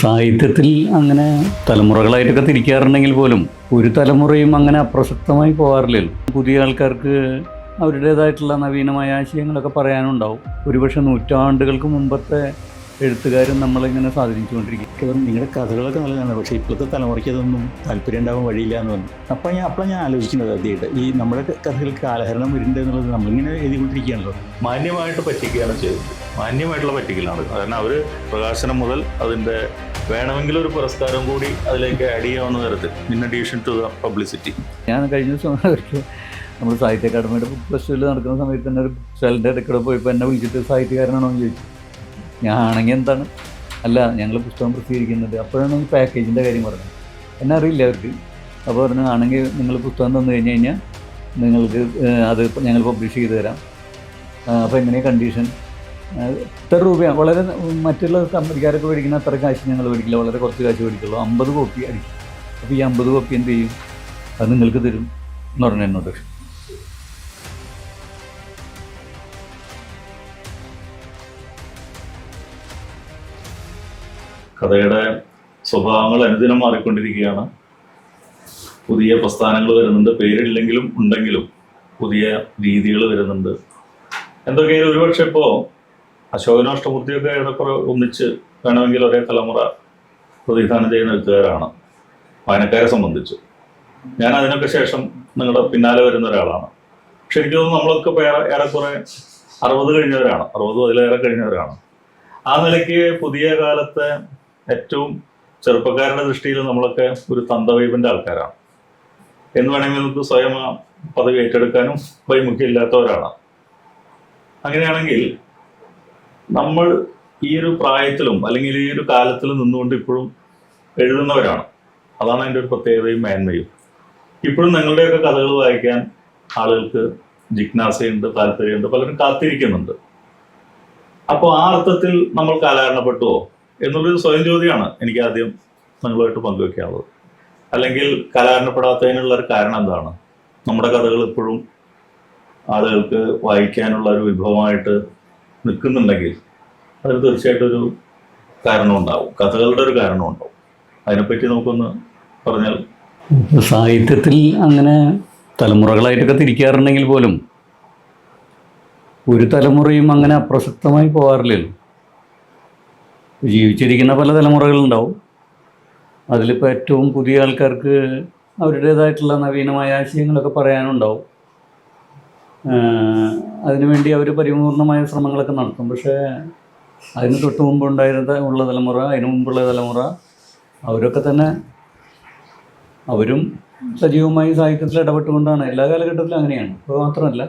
സാഹിത്യത്തിൽ അങ്ങനെ തലമുറകളായിട്ടൊക്കെ തിരിക്കാറുണ്ടെങ്കിൽ പോലും ഒരു തലമുറയും അങ്ങനെ അപ്രസക്തമായി പോകാറില്ലല്ലോ. പുതിയ ആൾക്കാർക്ക് അവരുടേതായിട്ടുള്ള നവീനമായ ആശയങ്ങളൊക്കെ പറയാനുണ്ടാവും. ഒരുപക്ഷെ നൂറ്റാണ്ടുകൾക്ക് മുമ്പത്തെ എഴുത്തുകാരും നമ്മളിങ്ങനെ സ്വാധീനിച്ചുകൊണ്ടിരിക്കും. നിങ്ങളുടെ കഥകളൊക്കെ നല്ലതാണ്, പക്ഷേ ഇപ്പോഴത്തെ തലമുറയ്ക്ക് അതൊന്നും താല്പര്യം ഉണ്ടാവാൻ വഴിയില്ല എന്ന് പറഞ്ഞു. അപ്പോഴാണ് ഞാൻ ആലോചിക്കുന്നത് ആദ്യമായിട്ട് ഈ നമ്മുടെ കഥകൾക്ക് കാലഹരണം വരുന്നുണ്ട് എന്നുള്ളത് നമ്മളിങ്ങനെ എഴുതിക്കൊണ്ടിരിക്കുകയാണല്ലോ. മാന്യമായിട്ട് പറ്റിക്കുകയാണ് ചെയ്തത്, മാന്യമായിട്ടുള്ള പറ്റിക്കലാണ്. കാരണം അവർ പ്രകാശനം മുതൽ അതിൻ്റെ വേണമെങ്കിൽ ഒരു പുരസ്കാരം കൂടി അതിലേക്ക് ആഡ് ചെയ്യാവുന്ന തരത്തിൽ, in addition to the publicity. ഞാൻ കഴിഞ്ഞ ദിവസം നമ്മൾ സാഹിത്യ അക്കാദമിയുടെ ബുക്ക് ഫെസ്റ്റിവൽ നടക്കുന്ന സമയത്ത് തന്നെ ഒരു സ്ഥലത്തെ ഇടയ്ക്കിടെ പോയപ്പോൾ എന്നെ വിളിച്ചിട്ട് സാഹിത്യകാരനാണോ എന്ന് ചോദിച്ചു. ഞാനാണെങ്കിൽ എന്താണ്, അല്ല ഞങ്ങൾ പുസ്തകം പ്രസിദ്ധീകരിക്കുന്നുണ്ട്. അപ്പോഴാണ് ഈ പാക്കേജിൻ്റെ കാര്യം പറഞ്ഞത്. എന്നെ അറിയില്ല അവർക്ക്. അപ്പോൾ പറഞ്ഞു, ആണെങ്കിൽ നിങ്ങൾ പുസ്തകം തന്നു കഴിഞ്ഞ് കഴിഞ്ഞാൽ നിങ്ങൾക്ക് അത് ഞങ്ങൾ പബ്ലിഷ് ചെയ്ത് തരാം. അപ്പോൾ എങ്ങനെയാണ് കണ്ടീഷൻ, ഇത്ര രൂപയാണ്. വളരെ മറ്റുള്ള കമ്പനിക്കാരൊക്കെ മേടിക്കുന്ന അത്ര കാശ് ഞങ്ങൾ മേടിക്കില്ല, വളരെ കുറച്ച് കാശ് മേടിക്കുള്ളൂ. 50 കോപ്പി അടിക്കും. അപ്പോൾ ഈ 50 കോപ്പി എന്ത് ചെയ്യും, അത് നിങ്ങൾക്ക് തരും എന്ന് പറഞ്ഞു എന്നോട്. കഥയുടെ സ്വഭാവങ്ങൾ അനുദിനം മാറിക്കൊണ്ടിരിക്കുകയാണ്. പുതിയ പ്രസ്ഥാനങ്ങൾ വരുന്നുണ്ട്, പേരില്ലെങ്കിലും ഉണ്ടെങ്കിലും പുതിയ രീതികൾ വരുന്നുണ്ട്. എന്തൊക്കെയായാലും ഒരുപക്ഷെ ഇപ്പോൾ അശോകനാഷ്ടമൂർത്തിയൊക്കെ ഏറെക്കുറെ ഒന്നിച്ച് വേണമെങ്കിൽ ഒരേ തലമുറ പ്രതിനിധാനം ചെയ്യുന്ന എഴുത്തുകാരാണ് വായനക്കാരെ സംബന്ധിച്ച്. ഞാൻ അതിനൊക്കെ ശേഷം നിങ്ങളുടെ പിന്നാലെ വരുന്ന ഒരാളാണ്. പക്ഷെ എനിക്ക് തോന്നുന്നു നമ്മളൊക്കെ ഇപ്പോൾ ഏറെക്കുറെ 60 കഴിഞ്ഞവരാണ്, 60 അതിലേറെ കഴിഞ്ഞവരാണ്. ആ നിലയ്ക്ക് പുതിയ കാലത്തെ ഏറ്റവും ചെറുപ്പക്കാരുടെ ദൃഷ്ടിയിൽ നമ്മളൊക്കെ ഒരു തന്തവൈബിൻ്റെ ആൾക്കാരാണ് എന്ന് വേണമെങ്കിൽ നമുക്ക് സ്വയം ആ പദവി ഏറ്റെടുക്കാനും വൈമുഖ്യമില്ലാത്തവരാണ്. അങ്ങനെയാണെങ്കിൽ നമ്മൾ ഈ ഒരു പ്രായത്തിലും അല്ലെങ്കിൽ ഈ ഒരു കാലത്തിലും നിന്നുകൊണ്ട് ഇപ്പോഴും എഴുതുന്നവരാണ്. അതാണ് അതിൻ്റെ ഒരു പ്രത്യേകതയും മേന്മയും. ഇപ്പോഴും നിങ്ങളുടെയൊക്കെ കഥകൾ വായിക്കാൻ ആളുകൾക്ക് ജിജ്ഞാസയുണ്ട്, താല്പര്യമുണ്ട്, പലരും കാത്തിരിക്കുന്നുണ്ട്. അപ്പോൾ ആ അർത്ഥത്തിൽ നമ്മൾ കാലഹരണപ്പെട്ടുവോ എന്നുള്ളൊരു സ്വയം ചോദ്യമാണ് എനിക്ക് ആദ്യം നിങ്ങളുമായിട്ട് പങ്കുവെക്കാനുള്ളത്. അല്ലെങ്കിൽ കാലഹരണപ്പെടാത്തതിനുള്ള ഒരു കാരണം എന്താണ്? നമ്മുടെ കഥകൾ ഇപ്പോഴും ആളുകൾക്ക് വായിക്കാനുള്ള ഒരു വിഭവമായിട്ട് നിൽക്കുന്നുണ്ടെങ്കിൽ അതിന് തീർച്ചയായിട്ടും ഒരു കാരണം ഉണ്ടാവും, കഥകളുടെ ഒരു കാരണം ഉണ്ടാവും. അതിനെപ്പറ്റി നമുക്കൊന്ന് പറഞ്ഞാൽ. സാഹിത്യത്തിൽ അങ്ങനെ തലമുറകളായിട്ടൊക്കെ തിരിക്കാറുണ്ടെങ്കിൽ പോലും ഒരു തലമുറയും അങ്ങനെ അപ്രസക്തമായി പോകാറില്ലല്ലോ. ജീവിച്ചിരിക്കുന്ന പല തലമുറകളുണ്ടാവും. അതിലിപ്പോൾ ഏറ്റവും പുതിയ ആൾക്കാർക്ക് അവരുടേതായിട്ടുള്ള നവീനമായ ആശയങ്ങളൊക്കെ പറയാനുണ്ടാവും. അതിനുവേണ്ടി അവർ പരിപൂർണമായ ശ്രമങ്ങളൊക്കെ നടത്തും. പക്ഷേ അതിന് തൊട്ട് മുമ്പുള്ള തലമുറ, അതിന് മുമ്പുള്ള തലമുറ അവരൊക്കെ തന്നെ അവരും സജീവമായി സാഹിത്യത്തിൽ ഇടപെട്ടുകൊണ്ടാണ്. എല്ലാ കാലഘട്ടത്തിലും അങ്ങനെയാണ്. ഇപ്പോൾ മാത്രമല്ല,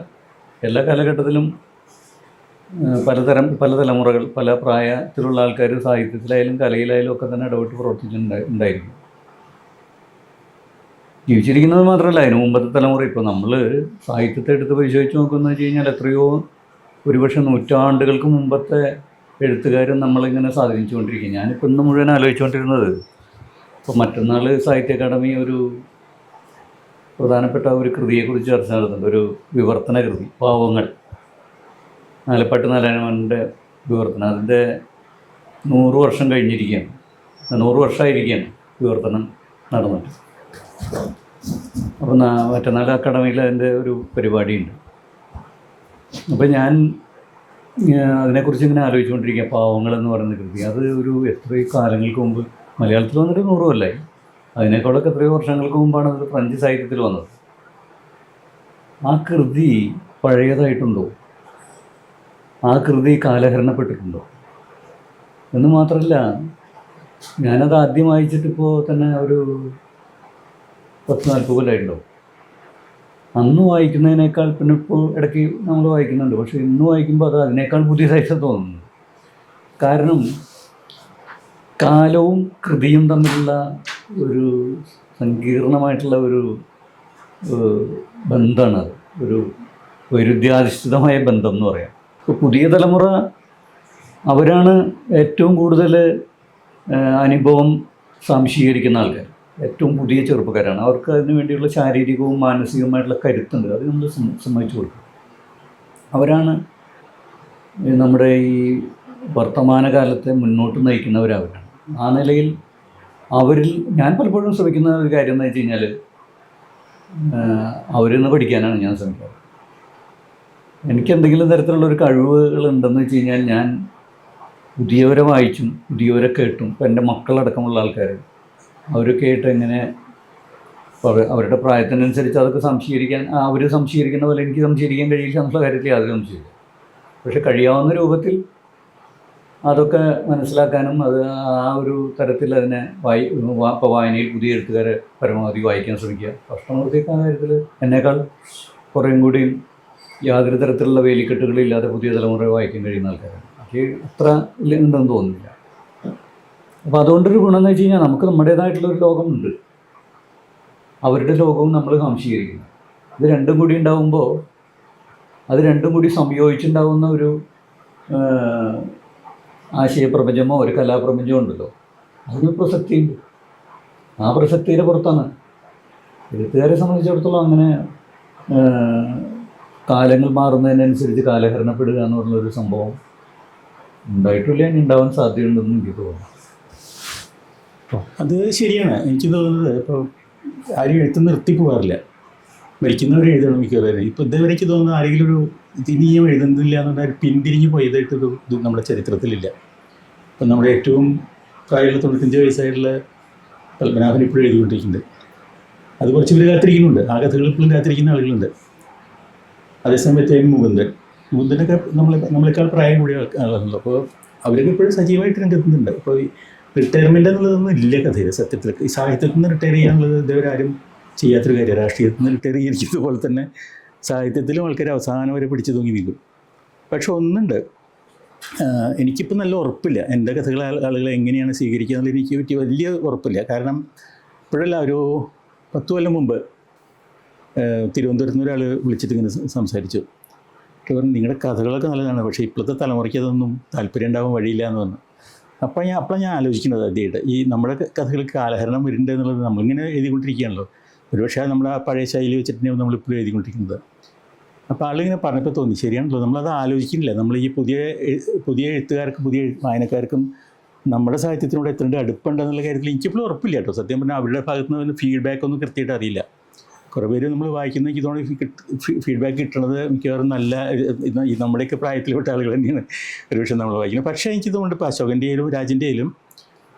എല്ലാ കാലഘട്ടത്തിലും പല തലമുറകൾ, പല പ്രായത്തിലുള്ള ആൾക്കാർ സാഹിത്യത്തിലായാലും കലയിലായാലും ഒക്കെ തന്നെ ഇടപെട്ട് പ്രവർത്തിച്ചിട്ടുണ്ടായിരിക്കും. ജീവിച്ചിരിക്കുന്നത് മാത്രമല്ല, അതിന് മുമ്പത്തെ തലമുറ. ഇപ്പോൾ നമ്മൾ സാഹിത്യത്തെ എടുത്ത് പരിശോധിച്ച് നോക്കുന്നത് വെച്ച് കഴിഞ്ഞാൽ എത്രയോ ഒരുപക്ഷെ നൂറ്റാണ്ടുകൾക്ക് മുമ്പത്തെ എഴുത്തുകാരും നമ്മളിങ്ങനെ സ്വാധീനിച്ചുകൊണ്ടിരിക്കും. ഞാനിപ്പോൾ ഇന്ന് മുഴുവൻ ആലോചിച്ചുകൊണ്ടിരുന്നത്, ഇപ്പോൾ മറ്റന്നാൾ സാഹിത്യ അക്കാദമി ഒരു പ്രധാനപ്പെട്ട ഒരു കൃതിയെക്കുറിച്ച് ചർച്ച നടത്തുന്നുണ്ട്. ഒരു വിവർത്തന കൃതി, പാവങ്ങൾ, നാലപ്പാട്ട് നാരായണൻ്റെ വിവർത്തനം. അതിൻ്റെ 100 വർഷം കഴിഞ്ഞിരിക്കുകയാണ്, 100 വർഷമായിരിക്കുകയാണ് വിവർത്തനം നടന്നിട്ട്. അപ്പോൾ മറ്റന്നാൾ അക്കാദമിയിൽ അതിൻ്റെ ഒരു പരിപാടിയുണ്ട്. അപ്പോൾ ഞാൻ അതിനെക്കുറിച്ച് ഇങ്ങനെ ആലോചിച്ചുകൊണ്ടിരിക്കുക. പാവങ്ങളെന്ന് പറയുന്ന കൃതി, അത് ഒരു എത്രയോ കാലങ്ങൾക്ക് മുമ്പ് മലയാളത്തിൽ വന്നിട്ട് 100 കൊല്ലമായി. അതിനേക്കാളൊക്കെ എത്രയോ വർഷങ്ങൾക്ക് മുമ്പാണ് അത് ഫ്രഞ്ച് സാഹിത്യത്തിൽ വന്നത്. ആ കൃതി പഴയതായിട്ടുണ്ടോ? ആ കൃതി കാലഹരണപ്പെട്ടിട്ടുണ്ടോ എന്ന് മാത്രമല്ല, ഞാനത് ആദ്യം വായിച്ചിട്ടിപ്പോൾ തന്നെ ഒരു 10-40 കൊല്ലമായിട്ടുണ്ടോ. അന്ന് വായിക്കുന്നതിനേക്കാൾ, പിന്നെ ഇപ്പോൾ ഇടയ്ക്ക് നമ്മൾ വായിക്കുന്നുണ്ട്, പക്ഷേ ഇന്ന് വായിക്കുമ്പോൾ അത് അതിനേക്കാൾ പുതിയതായിട്ട് തോന്നുന്നു. കാരണം കാലവും കൃതിയും തമ്മിലുള്ള ഒരു സങ്കീർണമായിട്ടുള്ള ഒരു ബന്ധമാണ്, ഒരു വൈരുദ്ധ്യാധിഷ്ഠിതമായ ബന്ധം എന്ന് പറയാം. ഇപ്പോൾ പുതിയ തലമുറ അവരാണ് ഏറ്റവും കൂടുതൽ അനുഭവം സംശീകരിക്കുന്ന ആൾക്കാർ. ഏറ്റവും പുതിയ ചെറുപ്പക്കാരാണ്. അവർക്ക് അതിന് വേണ്ടിയുള്ള ശാരീരികവും മാനസികവുമായിട്ടുള്ള കരുത്തുണ്ട്. അത് നമ്മൾ സമ്മതിച്ചു കൊടുക്കും. അവരാണ് നമ്മുടെ ഈ വർത്തമാനകാലത്തെ മുന്നോട്ട് നയിക്കുന്നവരവരാണ്. ആ നിലയിൽ അവരിൽ ഞാൻ പലപ്പോഴും ശ്രമിക്കുന്ന ഒരു കാര്യം എന്ന് വെച്ച് കഴിഞ്ഞാൽ അവരിൽ നിന്ന് പഠിക്കാനാണ് ഞാൻ ശ്രമിക്കാറ്. എനിക്ക് എന്തെങ്കിലും തരത്തിലുള്ളൊരു കഴിവുകൾ ഉണ്ടെന്ന് വെച്ച് കഴിഞ്ഞാൽ ഞാൻ പുതിയവരെ വായിച്ചും പുതിയവരെ കേട്ടും ഇപ്പം എൻ്റെ മക്കളടക്കമുള്ള ആൾക്കാർ അവരൊക്കെ ആയിട്ട് എങ്ങനെ അവരുടെ പ്രായത്തിനനുസരിച്ച് അതൊക്കെ അവർ സംശീകരിക്കുന്ന പോലെ എനിക്ക് സംശീകരിക്കാൻ കഴിയില്ല എന്നുള്ള കാര്യത്തിൽ യാതൊരു സംശയമില്ല. പക്ഷെ കഴിയാവുന്ന രൂപത്തിൽ അതൊക്കെ മനസ്സിലാക്കാനും അത് ആ ഒരു തരത്തിൽ അതിനെ ഇപ്പോൾ വായനയിൽ പുതിയ എഴുത്തുകാരെ പരമാവധി വായിക്കാൻ ശ്രമിക്കുക. കൃഷ്ണമൂർത്തിയൊക്കെ ആ കാര്യത്തിൽ എന്നേക്കാൾ കുറേയും കൂടിയും യാതൊരു തരത്തിലുള്ള വേലിക്കെട്ടുകളില്ലാതെ പുതിയ തലമുറ വായിക്കാൻ കഴിയുന്ന ആൾക്കാരാണ്. അത് അത്ര ഉണ്ടെന്ന് തോന്നുന്നില്ല. അപ്പോൾ അതുകൊണ്ടൊരു ഗുണമെന്ന് വെച്ച് കഴിഞ്ഞാൽ നമുക്ക് നമ്മുടേതായിട്ടുള്ളൊരു ലോകമുണ്ട്, അവരുടെ ലോകവും നമ്മൾ സംശീകരിക്കുന്നു. ഇത് രണ്ടും കൂടി ഉണ്ടാകുമ്പോൾ അത് രണ്ടും കൂടി സംയോജിച്ചുണ്ടാകുന്ന ഒരു ആശയപ്രപഞ്ചമോ ഒരു കലാപ്രപഞ്ചമോ ഉണ്ടല്ലോ, അതിന് പ്രസക്തിയുണ്ട്. ആ പ്രസക്തിയുടെ പുറത്താണ് എഴുത്തുകാരെ സംബന്ധിച്ചിടത്തോളം അങ്ങനെ കാലങ്ങൾ മാറുന്നതിനനുസരിച്ച് കാലഹരണപ്പെടുക എന്ന് പറഞ്ഞൊരു സംഭവം ഉണ്ടായിട്ടില്ല, ഇനി ഉണ്ടാവാൻ സാധ്യതയുണ്ടെന്ന് എനിക്ക് തോന്നുന്നു. അത് ശരിയാണ്. എനിക്ക് തോന്നുന്നത് ഇപ്പോൾ ആരും എഴുത്ത് നിർത്തി പോകാറില്ല, മരിക്കുന്നവർ എഴുതണം മിക്കവാറും. ഇപ്പോൾ ഇതേവരെ എനിക്ക് തോന്നുന്നത് ആരെങ്കിലും ഒരു ഇനിയും എഴുതുന്നില്ല എന്നുള്ള ഒരു പിന്തിരിഞ്ഞ് പോയതായിട്ടൊരു ഇത് നമ്മുടെ ചരിത്രത്തിലില്ല. ഇപ്പം നമ്മുടെ ഏറ്റവും പ്രായമുള്ള 95 വയസ്സായിട്ടുള്ള പത്മനാഭൻ ഇപ്പോഴും എഴുതിക്കൊണ്ടിരിക്കുന്നുണ്ട്. അത് കുറച്ച് പേര് കാത്തിരിക്കുന്നുണ്ട്, ആ കഥകൾ ഇപ്പോഴും കാത്തിരിക്കുന്ന ആളുകളുണ്ട്. അതേസമയത്ത് മുകുന്ദനൊക്കെ നമ്മളെക്കാൾ പ്രായം കൂടിയ ആളാണല്ലോ. അപ്പോൾ അവരൊക്കെ ഇപ്പോഴും സജീവമായിട്ട് രംഗത്തുന്നുണ്ട്. അപ്പോൾ ഈ റിട്ടയർമെൻ്റ് എന്നുള്ളതൊന്നും ഇല്ല കഥയിൽ. സത്യത്തിൽ ഈ സാഹിത്യത്തിൽ നിന്ന് റിട്ടയർ ചെയ്യാന്നുള്ളത് ഇതേവരെ ആരും ചെയ്യാത്തൊരു കാര്യം. രാഷ്ട്രീയത്തിൽ നിന്ന് റിട്ടയർ ചെയ്തിരിക്കുന്നത് പോലെ തന്നെ സാഹിത്യത്തിലും ആൾക്കാർ അവസാനം വരെ പിടിച്ചു തൂങ്ങി നിൽക്കും. പക്ഷെ ഒന്നുണ്ട്, എനിക്കിപ്പോൾ നല്ല ഉറപ്പില്ല എൻ്റെ കഥകൾ ആളുകൾ എങ്ങനെയാണ് സ്വീകരിക്കുക എന്നുള്ളത് എനിക്ക് പറ്റി വലിയ ഉറപ്പില്ല. കാരണം ഇപ്പോഴല്ല, ഒരു 10 കൊല്ലം മുമ്പ് തിരുവനന്തപുരത്ത് നിന്ന് ഒരാൾ വിളിച്ചിട്ട് ഇങ്ങനെ സംസാരിച്ചു. പറഞ്ഞു, നിങ്ങളുടെ കഥകളൊക്കെ നല്ലതാണ്, പക്ഷേ ഇപ്പോഴത്തെ തലമുറയ്ക്ക് അതൊന്നും താല്പര്യം ഉണ്ടാവാൻ വഴിയില്ല എന്ന് പറഞ്ഞു. അപ്പോഴാണ് ഞാൻ ആലോചിക്കുന്നത് ആദ്യമായിട്ട് ഈ നമ്മുടെ കഥകൾക്ക് കാലഹരണം വരുന്നുണ്ട് എന്നുള്ളത്. നമ്മളിങ്ങനെ എഴുതിക്കൊണ്ടിരിക്കുകയാണല്ലോ, ഒരുപക്ഷെ നമ്മുടെ ആ പഴയ ശൈലി വെച്ചിട്ടാണ് നമ്മളിപ്പോഴും എഴുതിക്കൊണ്ടിരിക്കുന്നത്. അപ്പോൾ ആളിങ്ങനെ പറഞ്ഞപ്പോൾ തോന്നി, ശരിയാണല്ലോ, നമ്മളത് ആലോചിക്കുന്നില്ല. നമ്മൾ ഈ പുതിയ എഴുത്തുകാർക്കും പുതിയ വായനക്കാർക്കും നമ്മുടെ സാഹിത്യത്തിനോട് എത്രണ്ട് അടുപ്പുണ്ടെന്നുള്ള കാര്യത്തിൽ എനിക്കിപ്പോഴും ഉറപ്പില്ല കേട്ടോ. സത്യം പറഞ്ഞാൽ അവരുടെ ഭാഗത്ത് നിന്ന് ഫീഡ്ബാക്ക് ഒന്നും കൃത്യമായിട്ട് അറിയില്ല. കുറേ പേര് നമ്മൾ വായിക്കുന്ന എനിക്ക് തോന്നുന്നു ഫീഡ്ബാക്ക് കിട്ടുന്നത് മിക്കവാറും നല്ല നമ്മുടെയൊക്കെ പ്രായത്തിൽപ്പെട്ട ആളുകൾ തന്നെയാണ് ഒരുപക്ഷെ നമ്മൾ വായിക്കുന്നത്. പക്ഷേ എനിക്ക് തോന്നുന്നുണ്ട് ഇപ്പോൾ അശോകൻ്റെ ആയാലും രാജൻ്റെ ആയാലും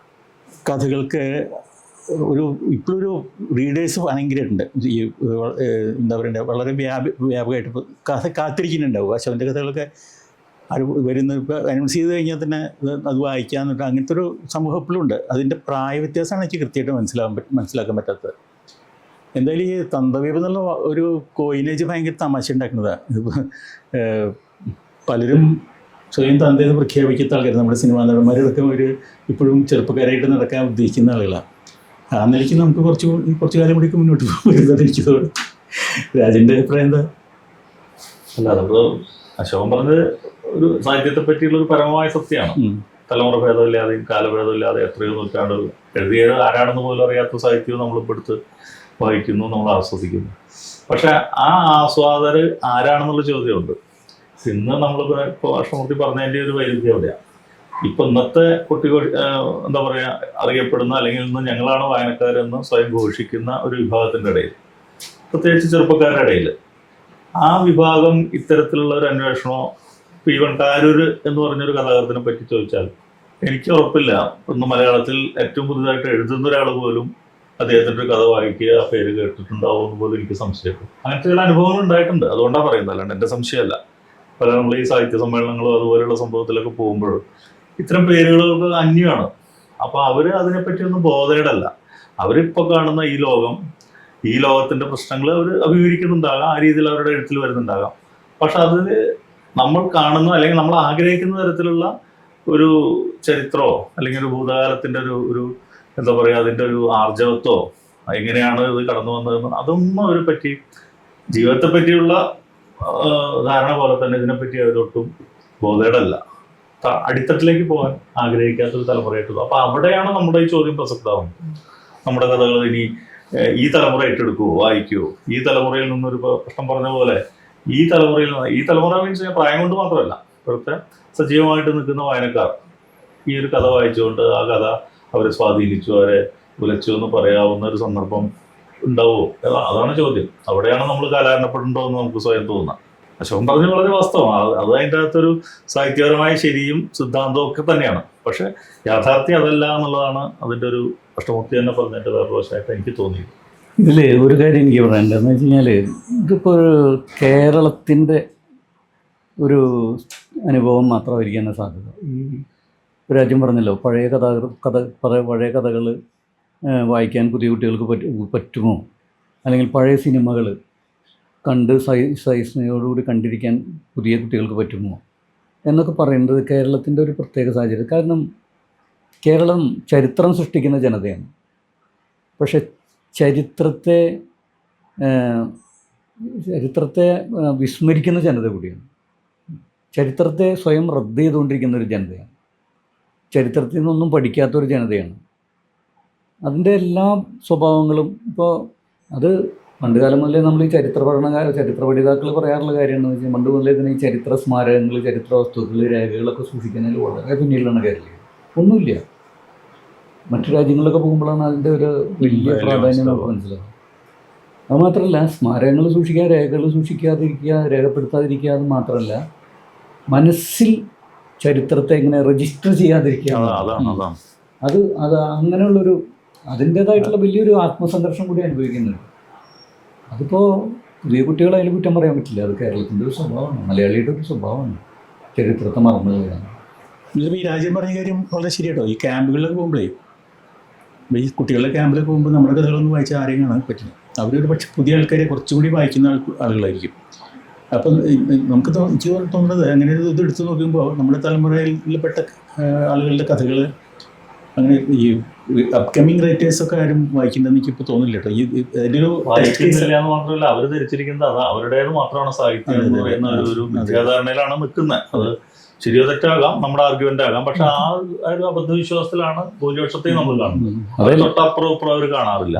കഥകൾക്ക് ഇപ്പോഴൊരു റീഡേഴ്സ് ഭയങ്കരമായിട്ടുണ്ട്. ഈ എന്താ പറയുക, വളരെ വ്യാപകമായിട്ട് കഥ കാത്തിരിക്കുന്നുണ്ടാവും. അശോകൻ്റെ കഥകളൊക്കെ അത് വരുന്ന ഇപ്പോൾ അനൗൺസ് ചെയ്ത് കഴിഞ്ഞാൽ തന്നെ അത് വായിക്കാമെന്നിട്ട് അങ്ങനത്തെ ഒരു സമൂഹം ഇപ്പോഴും ഉണ്ട്. അതിൻ്റെ പ്രായ വ്യത്യാസമാണ് എനിക്ക് കൃത്യമായിട്ട് മനസ്സിലാക്കാൻ പറ്റാത്തത്. എന്തായാലും ഈ തന്തവീപ് എന്നുള്ള ഒരു കോയിനേജ് ഭയങ്കര തമാശ ഉണ്ടാക്കുന്നതാണ്. പലരും സ്വയം തന്തയെന്ന് പ്രഖ്യാപിക്കുന്ന ആൾക്കാർ, നമ്മുടെ സിനിമാ നടന്മാരൊക്കെ ഇപ്പോഴും ചെറുപ്പക്കാരായിട്ട് നടക്കാൻ ഉദ്ദേശിക്കുന്ന ആളുകളാണ്. ആ നിലയ്ക്ക് നമുക്ക് കുറച്ച് കാലം കൂടി മുന്നോട്ട് പോകുന്നത് എനിക്ക് തോന്നുന്നു. രാജൻ്റെ അഭിപ്രായം എന്താ? അല്ല, നമ്മൾ അശോകൻ പറഞ്ഞത് ഒരു സാഹിത്യത്തെ പറ്റിയുള്ള ഒരു പരമമായ സത്യമാണ്. തലമുറ ഭേദമില്ലാതെയും കാലഭേദമില്ലാതെ എത്രയോ നൂറ്റാണ്ടുകൾ എഴുതിയത് ആരാണെന്ന് പോലും അറിയാത്ത സാഹിത്യവും നമ്മളിപ്പോൾ എടുത്ത് വായിക്കുന്നു, നമ്മൾ ആസ്വദിക്കുന്നു. പക്ഷെ ആ ആസ്വാദകർ ആരാണെന്നുള്ള ചോദ്യമുണ്ട്. ഇന്ന് നമ്മളിപ്പോൾ കൃഷ്ണമൂർത്തി പറഞ്ഞതിൻ്റെ ഒരു വൈരുദ്ധ്യം എവിടെയാണ്? ഇപ്പം ഇന്നത്തെ കുട്ടികൾ എന്താ പറയുക, അറിയപ്പെടുന്ന അല്ലെങ്കിൽ ഇന്ന് ഞങ്ങളാണ് വായനക്കാരെന്ന് സ്വയം ഘോഷിക്കുന്ന ഒരു വിഭാഗത്തിൻ്റെ ഇടയിൽ, പ്രത്യേകിച്ച് ചെറുപ്പക്കാരുടെ ഇടയിൽ, ആ വിഭാഗം ഇത്തരത്തിലുള്ള ഒരു അന്വേഷണമോ ഈവൻ കാരൂർ എന്ന് പറഞ്ഞൊരു കഥാകൃത്തിനെ പറ്റി ചോദിച്ചാൽ എനിക്ക് ഉറപ്പില്ല ഇന്ന് മലയാളത്തിൽ ഏറ്റവും പുതുതായിട്ട് എഴുതുന്ന ഒരാൾ പോലും അദ്ദേഹത്തിൻ്റെ ഒരു കഥ വായിക്കുക, ആ പേര് കേട്ടിട്ടുണ്ടാവും എന്ന് പോലും എനിക്ക് സംശയമുണ്ട്. അങ്ങനത്തെ ചില അനുഭവങ്ങൾ ഉണ്ടായിട്ടുണ്ട്, അതുകൊണ്ടാണ് പറയുന്നത്, അല്ലാണ്ട് എൻ്റെ സംശയമല്ല. പല നമ്മൾ ഈ സാഹിത്യ സമ്മേളനങ്ങളോ അതുപോലെയുള്ള സംഭവത്തിലൊക്കെ പോകുമ്പോഴും ഇത്തരം പേരുകളൊക്കെ അന്യമാണ്. അപ്പോൾ അവർ അതിനെപ്പറ്റിയൊന്നും ബോധേഡല്ല. അവരിപ്പോൾ കാണുന്ന ഈ ലോകത്തിൻ്റെ പ്രശ്നങ്ങൾ അവർ അഭിമുഖീകരിക്കുന്നുണ്ടാകാം, ആ രീതിയിൽ അവരുടെ എഴുത്തിൽ വരുന്നുണ്ടാകാം. പക്ഷെ അതിൽ നമ്മൾ കാണുന്ന അല്ലെങ്കിൽ നമ്മൾ ആഗ്രഹിക്കുന്ന തരത്തിലുള്ള ഒരു ചരിത്രമോ അല്ലെങ്കിൽ ഒരു ഭൂതകാലത്തിൻ്റെ ഒരു എന്താ പറയുക, അതിൻ്റെ ഒരു ആർജവത്തോ എങ്ങനെയാണ് ഇത് കടന്നു വന്നതെന്ന് അതൊന്നും അവരെ പറ്റി, ജീവിതത്തെ പറ്റിയുള്ള ധാരണ പോലെ തന്നെ ഇതിനെപ്പറ്റി അവരൊട്ടും ബോധേഡല്ല. അടിത്തട്ടിലേക്ക് പോകാൻ ആഗ്രഹിക്കാത്തൊരു തലമുറയായിട്ടുള്ളൂ. അപ്പോൾ അവിടെയാണ് നമ്മുടെ ഈ ചോദ്യം പ്രസക്തമാവുന്നത്. നമ്മുടെ കഥകൾ ഇനി ഈ തലമുറ ഏറ്റെടുക്കുമോ, വായിക്കുമോ? ഈ തലമുറയിൽ നിന്നൊരു പ്രശ്നം പറഞ്ഞ പോലെ ഈ തലമുറ മീൻസ് പ്രായം കൊണ്ട് മാത്രമല്ല, ഇപ്പോഴത്തെ സജീവമായിട്ട് നിൽക്കുന്ന വായനക്കാർ ഈ ഒരു കഥ വായിച്ചുകൊണ്ട് ആ കഥ അവരെ സ്വാധീനിച്ചു, അവരെ ഉലച്ചു എന്ന് പറയാവുന്ന ഒരു സന്ദർഭം ഉണ്ടാവുമോ? അതാണ് ചോദ്യം. അവിടെയാണ് നമ്മൾ കാലാരണപ്പെടേണ്ടോ എന്ന് നമുക്ക് സ്വയം തോന്നാം. അശോകൻ പറഞ്ഞ വളരെ വാസ്തവമാണ്. അത് അതിൻ്റെ അകത്തൊരു സാഹിത്യപരമായ ശരിയും സിദ്ധാന്തവും ഒക്കെ തന്നെയാണ്. പക്ഷെ യാഥാർത്ഥ്യം അതല്ല എന്നുള്ളതാണ് അതിൻ്റെ ഒരു അഷ്ടമൂർത്തി തന്നെ പറഞ്ഞതിൻ്റെ വേറൊരു വശമായിട്ട് എനിക്ക് തോന്നിയത്. ഇതിൽ ഒരു കാര്യം എനിക്ക് പറയേണ്ടതെന്ന് വെച്ച് കഴിഞ്ഞാൽ, ഇതിപ്പോൾ ഒരു കേരളത്തിൻ്റെ ഒരു അനുഭവം മാത്രമായിരിക്കാൻ സാധ്യത. ഈ രാജ്യം പറഞ്ഞല്ലോ, പഴയ പഴയ കഥകൾ വായിക്കാൻ പുതിയ കുട്ടികൾക്ക് പറ്റുമോ, അല്ലെങ്കിൽ പഴയ സിനിമകൾ കണ്ട് സഹിഷ്ണുതയോടുകൂടി കണ്ടിരിക്കാൻ പുതിയ കുട്ടികൾക്ക് പറ്റുമോ എന്നൊക്കെ പറയുന്നത് കേരളത്തിൻ്റെ ഒരു പ്രത്യേക സാഹചര്യം. കാരണം കേരളം ചരിത്രം സൃഷ്ടിക്കുന്ന ജനതയാണ്. പക്ഷെ ചരിത്രത്തെ വിസ്മരിക്കുന്ന ജനത കൂടിയാണ്. ചരിത്രത്തെ സ്വയം റദ്ദ് ചെയ്തുകൊണ്ടിരിക്കുന്ന ഒരു ജനതയാണ്. ചരിത്രത്തിൽ നിന്നൊന്നും പഠിക്കാത്തൊരു ജനതയാണ്. അതിൻ്റെ എല്ലാ സ്വഭാവങ്ങളും ഇപ്പോൾ അത് പണ്ട് കാലം മുതലേ നമ്മൾ ഈ ചരിത്ര പഠിതാക്കൾ പറയാറുള്ള കാര്യമാണെന്ന് വെച്ചാൽ, പണ്ട് മുതലേ തന്നെ ഈ ചരിത്ര സ്മാരകങ്ങൾ, ചരിത്ര വസ്തുക്കൾ, രേഖകളൊക്കെ സൂക്ഷിക്കുന്നതിൽ വളരെ പിന്നിലാണ് കേരളം. ഒന്നുമില്ല. മറ്റു രാജ്യങ്ങളിലൊക്കെ പോകുമ്പോഴാണ് അതിൻ്റെ ഒരു വലിയ പ്രാധാന്യം നമുക്ക് മനസ്സിലാകും. അതുമാത്രമല്ല, സ്മാരകങ്ങൾ സൂക്ഷിക്കുക, രേഖകൾ സൂക്ഷിക്കാതിരിക്കുക, രേഖപ്പെടുത്താതിരിക്കുക, അത് മാത്രമല്ല മനസ്സിൽ ചരിത്രത്തെ ഇങ്ങനെ രജിസ്റ്റർ ചെയ്യാതിരിക്കുക. അത് അങ്ങനെയുള്ളൊരു അതിൻ്റേതായിട്ടുള്ള വലിയൊരു ആത്മസംഘർഷം കൂടി അനുഭവിക്കുന്നുണ്ട്. അതിപ്പോൾ പുതിയ കുട്ടികളെ അതിൽ കുറ്റം പറയാൻ പറ്റില്ല. അത് കേരളത്തിൻ്റെ ഒരു സ്വഭാവമാണ്, മലയാളിയുടെ ഒരു സ്വഭാവമാണ് ചരിത്രത്തെ മറന്നു പോയതാണ്. ഈ രാജ്യം പറഞ്ഞ കാര്യം വളരെ ശരിയാട്ടോ. ഈ ക്യാമ്പുകളിലൊക്കെ പോകുമ്പോഴേ, ഈ കുട്ടികളുടെ ക്യാമ്പിലൊക്കെ പോകുമ്പോൾ നമ്മുടെ കഥകളൊന്നും വായിച്ചാൽ ആരെയും കാണാൻ പറ്റില്ല. അവരൊരു പക്ഷേ പുതിയ ആൾക്കാരെ കുറച്ചുകൂടി വായിക്കുന്ന ആളുകളായിരിക്കും. അപ്പം നമുക്ക് എനിക്ക് തോന്നുന്നത് അങ്ങനെ ഇത് എടുത്തു നോക്കുമ്പോൾ നമ്മുടെ തലമുറയിൽപ്പെട്ട ആളുകളുടെ കഥകൾ അങ്ങനെ ഈ അപ്കമിങ് റൈറ്റേഴ്സൊക്കെ ആരും വായിക്കുന്നതെന്ന് എനിക്കിപ്പോൾ തോന്നില്ല കേട്ടോ. അതിൻ്റെ ഒരു മാത്രമല്ല, അവർ ധരിച്ചിരിക്കുന്നത് അത് അവരുടേത് മാത്രമാണ് സാഹിത്യം എന്ന് പറയുന്ന ഒരു വിദ്യാധാരണയിലാണ് നിൽക്കുന്നത്. അത് ശരിയോ തെറ്റാകാം, നമ്മുടെ ആർഗ്യുമെന്റ് ആകാം. പക്ഷെ ആ ഒരു അബദ്ധവിശ്വാസത്തിലാണ് ഭൂരിപക്ഷത്തെയും നമ്മൾ കാണുന്നത്. തൊട്ടപ്പുറം ഇപ്പുറം അവർ കാണാറില്ല.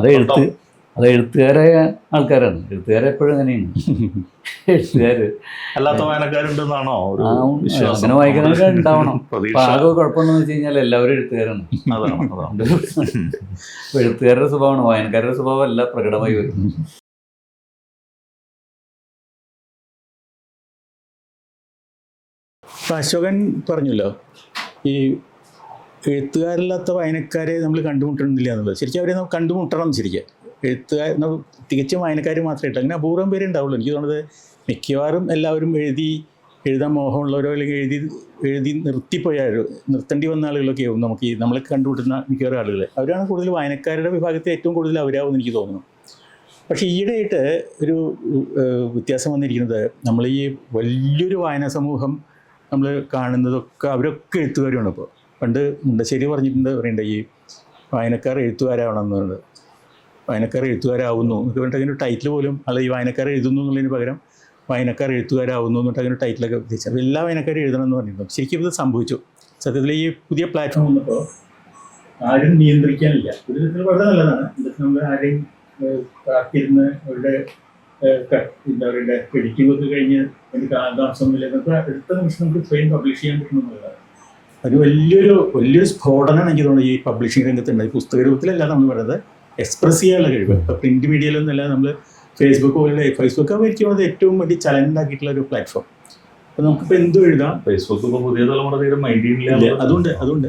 അത് എഴുത്തുകാരായ ആൾക്കാരാണ്. എഴുത്തുകാരെ എപ്പോഴും അങ്ങനെയാണ്. എഴുത്തുകാർ അല്ലാത്ത വായനക്കാരുണ്ടെന്നാണോ അങ്ങനെ വായിക്കാനൊക്കെ ഉണ്ടാവണം. ആകെ കുഴപ്പമെന്ന് വെച്ച് കഴിഞ്ഞാൽ എല്ലാവരും എഴുത്തുകാരാണ്. എഴുത്തുകാരുടെ സ്വഭാവമാണ്, വായനക്കാരുടെ സ്വഭാവം എല്ലാം പ്രകടമായി വരും. അശോകൻ പറഞ്ഞല്ലോ, ഈ എഴുത്തുകാരില്ലാത്ത വായനക്കാരെ നമ്മൾ കണ്ടുമുട്ടണമെന്നില്ല എന്നുള്ളത്. ശരിക്കും അവരെ നമ്മൾ കണ്ടുമുട്ടണം. ശരിക്കും എഴുത്തുകാർ തികച്ചും വായനക്കാർ മാത്രമേ ഇല്ല. അങ്ങനെ അപൂർവം പേരേ ഉണ്ടാവുള്ളൂ. എനിക്ക് തോന്നുന്നത് മിക്കവാറും എല്ലാവരും എഴുതാൻ മോഹമുള്ളവരോ അല്ലെങ്കിൽ എഴുതി നിർത്തേണ്ടി വന്ന ആളുകളൊക്കെ ആവും നമുക്ക് നമ്മളെ കണ്ടുമുട്ടുന്ന മിക്കവാറും ആളുകൾ. അവരാണ് കൂടുതൽ വായനക്കാരുടെ വിഭാഗത്തിൽ ഏറ്റവും കൂടുതൽ അവരാവുമെന്ന് എനിക്ക് തോന്നുന്നു. പക്ഷേ ഈയിടെയായിട്ട് ഒരു വ്യത്യാസം വന്നിരിക്കുന്നത്, നമ്മൾ ഈ വലിയൊരു വായനാ സമൂഹം നമ്മൾ കാണുന്നതൊക്കെ അവരൊക്കെ എഴുത്തുകാരുമാണ്. ഇപ്പോൾ പണ്ട് മുണ്ടശ്ശേരി പറയേണ്ട ഈ വായനക്കാർ എഴുത്തുകാരാവണം എന്നുള്ളത്, വായനക്കാർ എഴുത്തുകാരാവുന്നു എന്നൊക്കെ പറഞ്ഞിട്ട് അതിൻ്റെ ടൈറ്റിൽ പോലും ഈ വായനക്കാർ എഴുതുന്നു എന്നുള്ളതിന് പകരം വായനക്കാർ എഴുത്തുകാരാവുന്നു എന്നിട്ട് അങ്ങനെ ടൈറ്റിലൊക്കെ ഉദ്ദേശിച്ചു. അപ്പോൾ എല്ലാ വായനക്കാരും എഴുതണം എന്ന് പറഞ്ഞിരുന്നു. ശരിക്കും ഇത് സംഭവിച്ചു. സത്യത്തിൽ ഈ പുതിയ പ്ലാറ്റ്ഫോം വന്നപ്പോൾ ആരും നിയന്ത്രിക്കാനില്ല. ഒരു വിധത്തിൽ വളരെ നല്ലതാണ്. ഇതൊക്കെ നമ്മൾ ആരെയും കാത്തിരുന്ന് അവരുടെ എന്താ പറയുക എഡിറ്റിംഗ് ഒക്കെ കഴിഞ്ഞ് അതിൻ്റെ കാലതാമസമൊന്നുമില്ല. നമുക്ക് അടുത്ത നിമിഷം നമുക്ക് സ്വയം പബ്ലിഷ് ചെയ്യാൻ പറ്റുന്നുള്ളതാണ്. അത് വലിയൊരു സ്ഫോടനമാണ് എനിക്ക് തോന്നുന്നത് ഈ പബ്ലിഷിംഗ് രംഗത്തുണ്ട്. ഈ പുസ്തക രൂപത്തിലല്ല നമ്മൾ പറയുന്നത്, എക്സ്പ്രസ് ചെയ്യാനുള്ള കഴിവ്. ഇപ്പോൾ പ്രിന്റ് മീഡിയയിലൊന്നുമല്ല, നമ്മൾ ഫേസ്ബുക്ക് ആയിരിക്കും ഏറ്റവും വലിയ ചലഞ്ച് ആക്കിയിട്ടുള്ള ഒരു പ്ലാറ്റ്ഫോം. അപ്പോൾ നമുക്കിപ്പോൾ എന്തും എഴുതാം. ഫേസ്ബുക്ക് ഇപ്പോൾ പുതിയ തലമുറ തീരെ മൈൻഡ് ഇല്ല. അതുകൊണ്ട്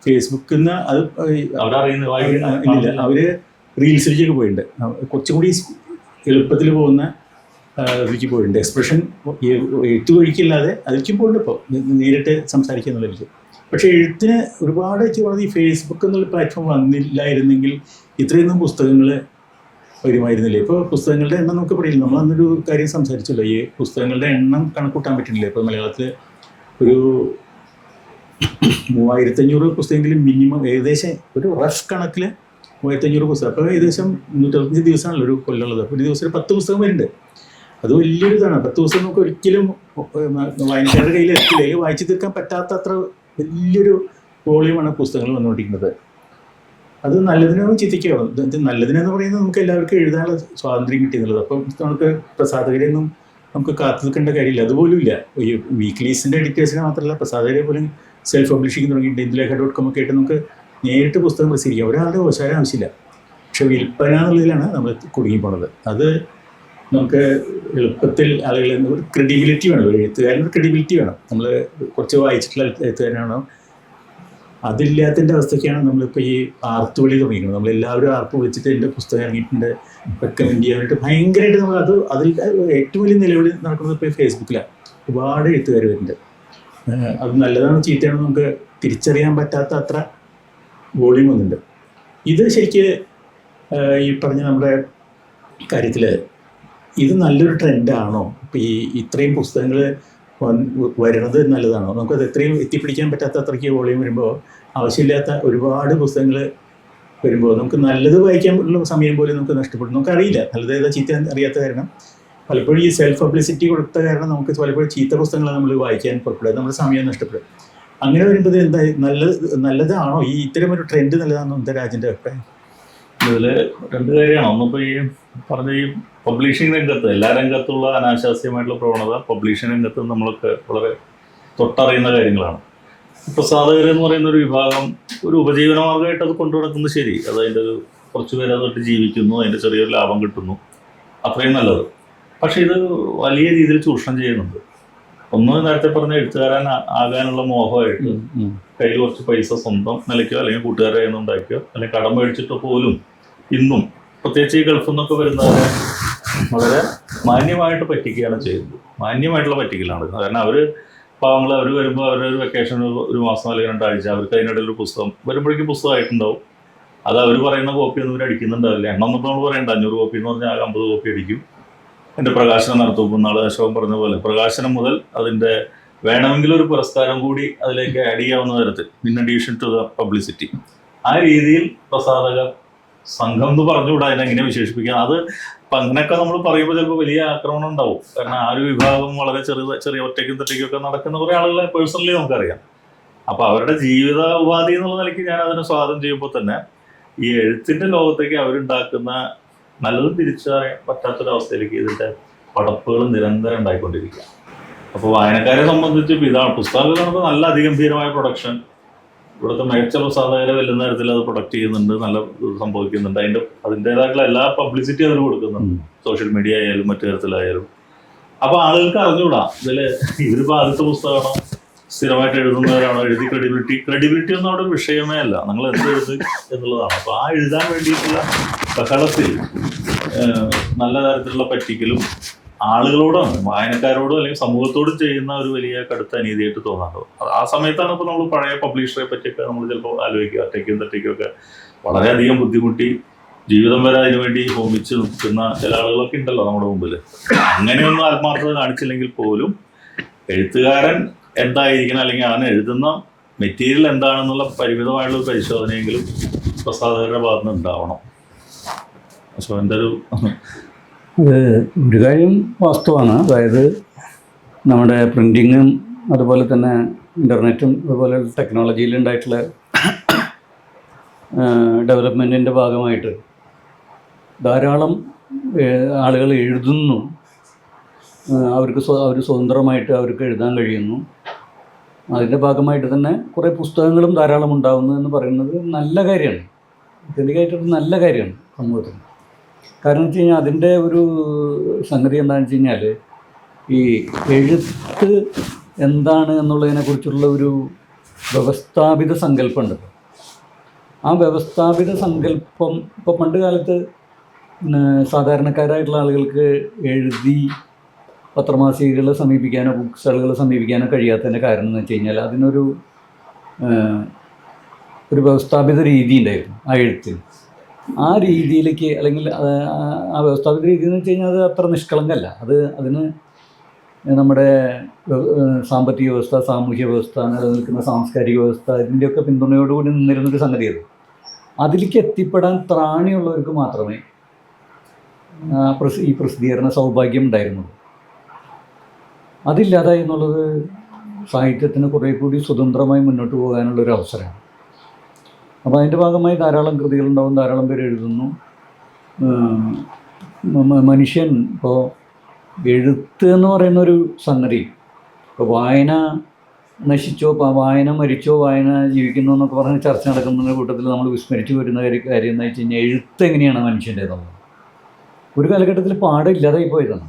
ഫേസ്ബുക്കിൽ നിന്ന് അത് ഇല്ല, അവർ റീൽസിലേക്കൊക്കെ പോയിട്ടുണ്ട്. കുറച്ചും കൂടി എളുപ്പത്തിൽ പോകുന്ന ഇതിലേക്ക് പോയിട്ടുണ്ട്. എക്സ്പ്രഷൻ എഴുത്ത് വഴിക്കില്ലാതെ അതിലേക്കും പോയിട്ടുണ്ട്. ഇപ്പോൾ നേരിട്ട് സംസാരിക്കുക എന്നുള്ളതിലേക്ക്. പക്ഷേ എഴുത്തിന് ഒരുപാട് ഈ ഫേസ്ബുക്ക് എന്നുള്ള പ്ലാറ്റ്ഫോം വന്നില്ലായിരുന്നെങ്കിൽ ഇത്രയൊന്നും പുസ്തകങ്ങൾ വരുമായിരുന്നില്ല. ഇപ്പോൾ പുസ്തകങ്ങളുടെ എണ്ണം നമുക്ക് പറയില്ല. നമ്മൾ അന്നൊരു കാര്യം സംസാരിച്ചല്ലോ, ഈ പുസ്തകങ്ങളുടെ എണ്ണം കണക്കൂട്ടാൻ പറ്റുന്നില്ല. ഇപ്പോൾ മലയാളത്തിൽ ഒരു 3500 പുസ്തകമെങ്കിലും മിനിമം, ഏകദേശം ഒരു റഫ് കണക്കിൽ 3500 പുസ്തകം. അപ്പോൾ ഏകദേശം 365 ദിവസമാണല്ലോ ഒരു കൊല്ലമുള്ളത്. അപ്പോൾ ഒരു ദിവസം 10 പുസ്തകം വരുന്നുണ്ട്. അത് വലിയൊരു ഇതാണ്. 10 ദിവസം നമുക്ക് ഒരിക്കലും വായനക്കാരുടെ കയ്യിൽ എത്തില്ലെങ്കിൽ വായിച്ചു തീർക്കാൻ പറ്റാത്ത അത്ര വലിയൊരു വോളിയമാണ് പുസ്തകങ്ങൾ വന്നുകൊണ്ടിരിക്കുന്നത്. അത് നല്ലതിനും ചിന്തിക്കണം. നല്ലതിനെന്ന് പറയുന്നത് നമുക്ക് എല്ലാവർക്കും എഴുതാനുള്ള സ്വാതന്ത്ര്യം കിട്ടിയെന്നുള്ളത്. അപ്പം നമുക്ക് പ്രസാധകരെയൊന്നും നമുക്ക് കാത്തു നിൽക്കേണ്ട കാര്യമില്ല. അതുപോലും ഇല്ല. ഈ വീക്ക്ലീസിൻ്റെ എഡിറ്റേഴ്സിനെ മാത്രമല്ല, പ്രസാധകരെ പോലും സെൽഫ് പബ്ലിഷിംഗ് തുടങ്ങിയിട്ടുണ്ട്. ഇന്ദുലേഖ.com ഒക്കെ ആയിട്ട് നമുക്ക് നേരിട്ട് പുസ്തകം പ്രസിദ്ധീകരിക്കാം, ഒരാളുടെ ഓശാരം ആവശ്യമില്ല. പക്ഷെ വിൽപ്പന എന്നുള്ളതിലാണ് നമ്മൾ കുടുങ്ങിപ്പോണത്. അത് നമുക്ക് എളുപ്പത്തിൽ ആളുകളിൽ ഒരു ക്രെഡിബിലിറ്റി വേണം, ഒരു എഴുത്തുകാരനൊരു ക്രെഡിബിലിറ്റി വേണം. നമ്മൾ കുറച്ച് വായിച്ചിട്ടുള്ള എഴുത്തുകാരനാണോ, അതില്ലാത്തതിൻ്റെ അവസ്ഥയ്ക്കാണ് നമ്മളിപ്പോൾ ഈ ആർത്ത് വിളി തുടങ്ങിക്കുന്നത്. നമ്മളെല്ലാവരും ആർപ്പ് വിളിച്ചിട്ട് എൻ്റെ പുസ്തകം ഇറങ്ങിയിട്ടുണ്ട് റെക്കമെൻഡ് ചെയ്യാൻ വേണ്ടിയിട്ട് ഭയങ്കരമായിട്ട് നമ്മൾ അതിൽ ഏറ്റവും വലിയ നിലവിളി നടക്കുന്നത് ഇപ്പോൾ ഫേസ്ബുക്കിലാണ്. ഒരുപാട് എഴുത്തുകാർ വരുന്നുണ്ട്. അത് നല്ലതാണോ ചീത്തയാണോ നമുക്ക് തിരിച്ചറിയാൻ പറ്റാത്ത അത്ര വോളിയം ഒന്നുണ്ട്. ഇത് ശരിക്ക് ഈ പറഞ്ഞ നമ്മുടെ കാര്യത്തിൽ ഇത് നല്ലൊരു ട്രെൻഡാണോ? ഇപ്പോൾ ഈ ഇത്രയും പുസ്തകങ്ങൾ വരുന്നത് നല്ലതാണോ? നമുക്കത് എത്രയും എത്തിപ്പിടിക്കാൻ പറ്റാത്ത അത്രയ്ക്ക് വോളിയം വരുമ്പോൾ, ആവശ്യമില്ലാത്ത ഒരുപാട് പുസ്തകങ്ങൾ വരുമ്പോൾ നമുക്ക് നല്ലത് വായിക്കാനുള്ള സമയം പോലും നമുക്ക് നഷ്ടപ്പെടും. നമുക്കറിയില്ല നല്ലത് ഏതാ ചീത്ത അറിയാത്ത കാരണം. പലപ്പോഴും ഈ സെൽഫ് പബ്ലിസിറ്റി കൊടുത്ത കാരണം നമുക്ക് പലപ്പോഴും ചീത്ത പുസ്തകങ്ങൾ നമ്മൾ വായിക്കാൻ പുറപ്പെടുക, നമ്മുടെ സമയം നഷ്ടപ്പെടും. അങ്ങനെ വരുമ്പോൾ എന്താ നല്ലതാണോ ഈ ഇത്തരം ഒരു ട്രെൻഡ് നല്ലതാണോ? എന്താ രാജൻ്റെ അഭിപ്രായം? ഇതിൽ രണ്ട് കാര്യമാണ്. ഒന്നിപ്പോൾ ഈ പറഞ്ഞ ഈ പബ്ലിഷിംഗ് രംഗത്ത്, എല്ലാ രംഗത്തുള്ള അനാശാസ്യമായിട്ടുള്ള പ്രവണത പബ്ലിഷിംഗ് രംഗത്ത് നമ്മളൊക്കെ വളരെ തൊട്ടറിയുന്ന കാര്യങ്ങളാണ്. പ്രസാധകർ എന്ന് പറയുന്ന ഒരു വിഭാഗം ഒരു ഉപജീവനമാർഗമായിട്ട് അത് കൊണ്ടു നടക്കുന്നത് ശരി, അത് അതിൻ്റെ ഒരു കുറച്ച് പേര് അതൊട്ട് ജീവിക്കുന്നു, അതിൻ്റെ ചെറിയൊരു ലാഭം കിട്ടുന്നു, അത്രയും നല്ലത്. പക്ഷേ ഇത് വലിയ രീതിയിൽ ചൂഷണം ചെയ്യുന്നുണ്ട്. ഒന്ന് നേരത്തെ പറഞ്ഞ എഴുത്തുകാരൻ ആകാനുള്ള മോഹമായിട്ട് കയ്യിൽ കുറച്ച് പൈസ സ്വന്തം നിലയ്ക്കോ അല്ലെങ്കിൽ കൂട്ടുകാരെ കയ്യിൽ നിന്ന് ഉണ്ടാക്കിയോ അല്ലെങ്കിൽ കടം മേടിച്ചിട്ടോ പോലും ഇന്നും പ്രത്യേകിച്ച് ഈ ഗൾഫിൽ നിന്നൊക്കെ വരുന്നവരെ വളരെ മാന്യമായിട്ട് പറ്റിക്കുകയാണ് ചെയ്യുന്നത്. മാന്യമായിട്ടുള്ള പറ്റിക്കലാണ്. കാരണം അവർ പാവങ്ങൾ അവർ വരുമ്പോൾ അവരൊരു വെക്കേഷൻ ഒരു മാസം അല്ലെങ്കിൽ 2 ആഴ്ച, അവർക്ക് അതിനിടയിൽ ഒരു പുസ്തകം വരുമ്പോഴേക്കും പുസ്തകമായിട്ടുണ്ടാവും. അത് അവർ പറയുന്ന കോപ്പി ഒന്നും ഇവർ അടിക്കുന്നുണ്ടാവില്ല. എണ്ണൊന്നും നമ്മൾ പറയണ്ട, 500 കോപ്പി എന്ന് പറഞ്ഞാൽ 50 കോപ്പി അടിക്കും. എൻ്റെ പ്രകാശനം നടത്തുമ്പോൾ നാളെ അശോകൻ പറഞ്ഞ പോലെ പ്രകാശനം മുതൽ അതിൻ്റെ വേണമെങ്കിൽ ഒരു പുരസ്കാരം കൂടി അതിലേക്ക് ആഡ് ചെയ്യാവുന്ന തരത്തിൽ, in addition to the publicity, ആ രീതിയിൽ പ്രസാധക സംഘം എന്ന് പറഞ്ഞുകൂടാ അതിനെങ്ങനെ വിശേഷിപ്പിക്കാം. അത് അപ്പം അങ്ങനെയൊക്കെ നമ്മൾ പറയുമ്പോൾ ചിലപ്പോൾ വലിയ ആക്രമണം ഉണ്ടാവും. കാരണം ആ ഒരു വിഭാഗം വളരെ ചെറിയ ഒറ്റയ്ക്കും തെറ്റയ്ക്കും ഒക്കെ നടക്കുന്ന കുറേ ആളുകളെ പേഴ്സണലി നമുക്കറിയാം. അപ്പോൾ അവരുടെ ജീവിത ഉപാധി എന്നുള്ള നിലയ്ക്ക് ഞാൻ അതിനെ സ്വാഗതം ചെയ്യുമ്പോൾ തന്നെ ഈ എഴുത്തിൻ്റെ ലോകത്തേക്ക് അവരുണ്ടാക്കുന്ന നല്ലതും തിരിച്ചറിയാൻ പറ്റാത്തൊരവസ്ഥയിലേക്ക് ഇതിൻ്റെ പടപ്പുകൾ നിരന്തരം ഉണ്ടായിക്കൊണ്ടിരിക്കുക. അപ്പോൾ വായനക്കാരെ സംബന്ധിച്ച് ഇപ്പോൾ ഇതാണ് പുസ്തകങ്ങൾ കാണുമ്പോൾ നല്ല അതിഗംഭീരമായ പ്രൊഡക്ഷൻ, ഇവിടുത്തെ മികച്ച പ്രസാധകരെ വെല്ലുന്ന തരത്തിൽ അത് പ്രൊഡക്റ്റ് ചെയ്യുന്നുണ്ട്, നല്ല സംഭവിക്കുന്നുണ്ട്. അതിൻ്റേതായിട്ടുള്ള എല്ലാ പബ്ലിസിറ്റി അവർ കൊടുക്കുന്നുണ്ട്, സോഷ്യൽ മീഡിയ ആയാലും മറ്റു തരത്തിലായാലും. അപ്പോൾ ആളുകൾക്ക് അറിഞ്ഞുകൂടാ ഇതിലിപ്പോൾ ആദ്യത്തെ പുസ്തകമാണോ, സ്ഥിരമായിട്ട് എഴുതുന്നവരാണോ, എഴുതി ക്രെഡിബിലിറ്റി ഒന്നും അവിടെ ഒരു വിഷയമേ അല്ല, നിങ്ങൾ എന്ത് എഴുതി എന്നുള്ളതാണ്. അപ്പോൾ ആ എഴുതാൻ വേണ്ടിയിട്ടുള്ള ബഹളത്തിൽ നല്ല തരത്തിലുള്ള പറ്റിക്കലും ആളുകളോടാണ്, വായനക്കാരോടും അല്ലെങ്കിൽ സമൂഹത്തോടും ചെയ്യുന്ന ഒരു വലിയ കടുത്ത അനീതിയായിട്ട് തോന്നാറുണ്ട്. ആ സമയത്താണ് ഇപ്പോൾ നമ്മൾ പഴയ പബ്ലിഷറെ പറ്റിയൊക്കെ നമ്മൾ ചിലപ്പോൾ ആലോചിക്കുക. ഒറ്റയ്ക്കും തെറ്റയ്ക്കൊക്കെ വളരെയധികം ബുദ്ധിമുട്ടി ജീവിതം വരെ അതിനുവേണ്ടി ഹോമിച്ച് നിൽക്കുന്ന ചില ആളുകളൊക്കെ ഉണ്ടല്ലോ നമ്മുടെ മുമ്പിൽ. അങ്ങനെയൊന്നും ആത്മാർത്ഥത കാണിച്ചില്ലെങ്കിൽ പോലും എഴുത്തുകാരൻ എന്തായിരിക്കണം, അല്ലെങ്കിൽ അവൻ എഴുതുന്ന മെറ്റീരിയൽ എന്താണെന്നുള്ള പരിമിതമായുള്ള ഒരു പരിശോധനയെങ്കിലും പ്രസാധകരുടെ ഭാഗത്ത് നിന്ന് ഉണ്ടാവണം. അപ്പോൾ എൻ്റെ ഒരു കാര്യം വാസ്തവമാണ്. അതായത് നമ്മുടെ പ്രിൻറ്റിങ്ങും അതുപോലെ തന്നെ ഇൻ്റർനെറ്റും അതുപോലെ ടെക്നോളജിയിലുണ്ടായിട്ടുള്ള ഡെവലപ്മെൻറ്റിൻ്റെ ഭാഗമായിട്ട് ധാരാളം ആളുകൾ എഴുതുന്നു, അവർ സ്വതന്ത്രമായിട്ട് അവർക്ക് എഴുതാൻ കഴിയുന്നു. അതിൻ്റെ ഭാഗമായിട്ട് തന്നെ കുറേ പുസ്തകങ്ങളും ധാരാളം ഉണ്ടാകുന്നു എന്ന് പറയുന്നത് നല്ല കാര്യമാണ്, തെളിവായിട്ടൊരു നല്ല കാര്യമാണ് സമൂഹത്തിന്. കാരണം വെച്ച് കഴിഞ്ഞാൽ അതിൻ്റെ ഒരു സംഗതി എന്താണെന്ന് വെച്ച് കഴിഞ്ഞാൽ ഈ എഴുത്ത് എന്താണ് എന്നുള്ളതിനെക്കുറിച്ചുള്ള ഒരു വ്യവസ്ഥാപിത സങ്കല്പമുണ്ട്. ആ വ്യവസ്ഥാപിത സങ്കല്പം ഇപ്പോൾ പണ്ട് കാലത്ത് സാധാരണക്കാരായിട്ടുള്ള ആളുകൾക്ക് എഴുതി പത്രമാസികകളെ സമീപിക്കാനോ ബുക്ക് സ്റ്റാളുകളെ സമീപിക്കാനോ കഴിയാത്തതിൻ്റെ കാരണം എന്ന് വെച്ച് കഴിഞ്ഞാൽ അതിനൊരു വ്യവസ്ഥാപിത രീതി ഉണ്ടായിരുന്നു ആ എഴുത്തിന്. ആ രീതിയിലേക്ക്, അല്ലെങ്കിൽ ആ വ്യവസ്ഥാപിത രീതി എന്ന് വെച്ച് കഴിഞ്ഞാൽ അത് അത്ര നിഷ്കളങ്കല്ല. അതിന് നമ്മുടെ സാമ്പത്തിക വ്യവസ്ഥ, സാമൂഹ്യ വ്യവസ്ഥ, നിലനിൽക്കുന്ന സാംസ്കാരിക വ്യവസ്ഥ, ഇതിൻ്റെയൊക്കെ പിന്തുണയോടുകൂടി നിന്നിരുന്നൊരു സംഗതിയത്. അതിലേക്ക് എത്തിപ്പെടാൻ ത്രാണിയുള്ളവർക്ക് മാത്രമേ ഈ പ്രസിദ്ധീകരണ സൗഭാഗ്യം ഉണ്ടായിരുന്നുള്ളൂ. അതില്ലാതായി എന്നുള്ളത് സാഹിത്യത്തിന് കുറേ കൂടി സ്വതന്ത്രമായി മുന്നോട്ട് പോകാനുള്ളൊരു അവസരമാണ്. അപ്പോൾ അതിൻ്റെ ഭാഗമായി ധാരാളം കൃതികളുണ്ടാവും, ധാരാളം പേര് എഴുതുന്നു. മനുഷ്യൻ ഇപ്പോൾ എഴുത്ത് എന്ന് പറയുന്നൊരു സംഗതി, ഇപ്പോൾ വായന നശിച്ചോ വായന മരിച്ചോ വായന ജീവിക്കുന്നു എന്നൊക്കെ പറഞ്ഞ് ചർച്ച നടക്കുന്ന കൂട്ടത്തിൽ നമ്മൾ വിസ്മരിച്ചു വരുന്ന കാര്യം എന്ന് വെച്ച് കഴിഞ്ഞാൽ എഴുത്ത് എങ്ങനെയാണ് മനുഷ്യൻ്റേതെന്നുള്ളത് ഒരു കാലഘട്ടത്തിൽ പാടില്ലാതായി പോയതാണ്.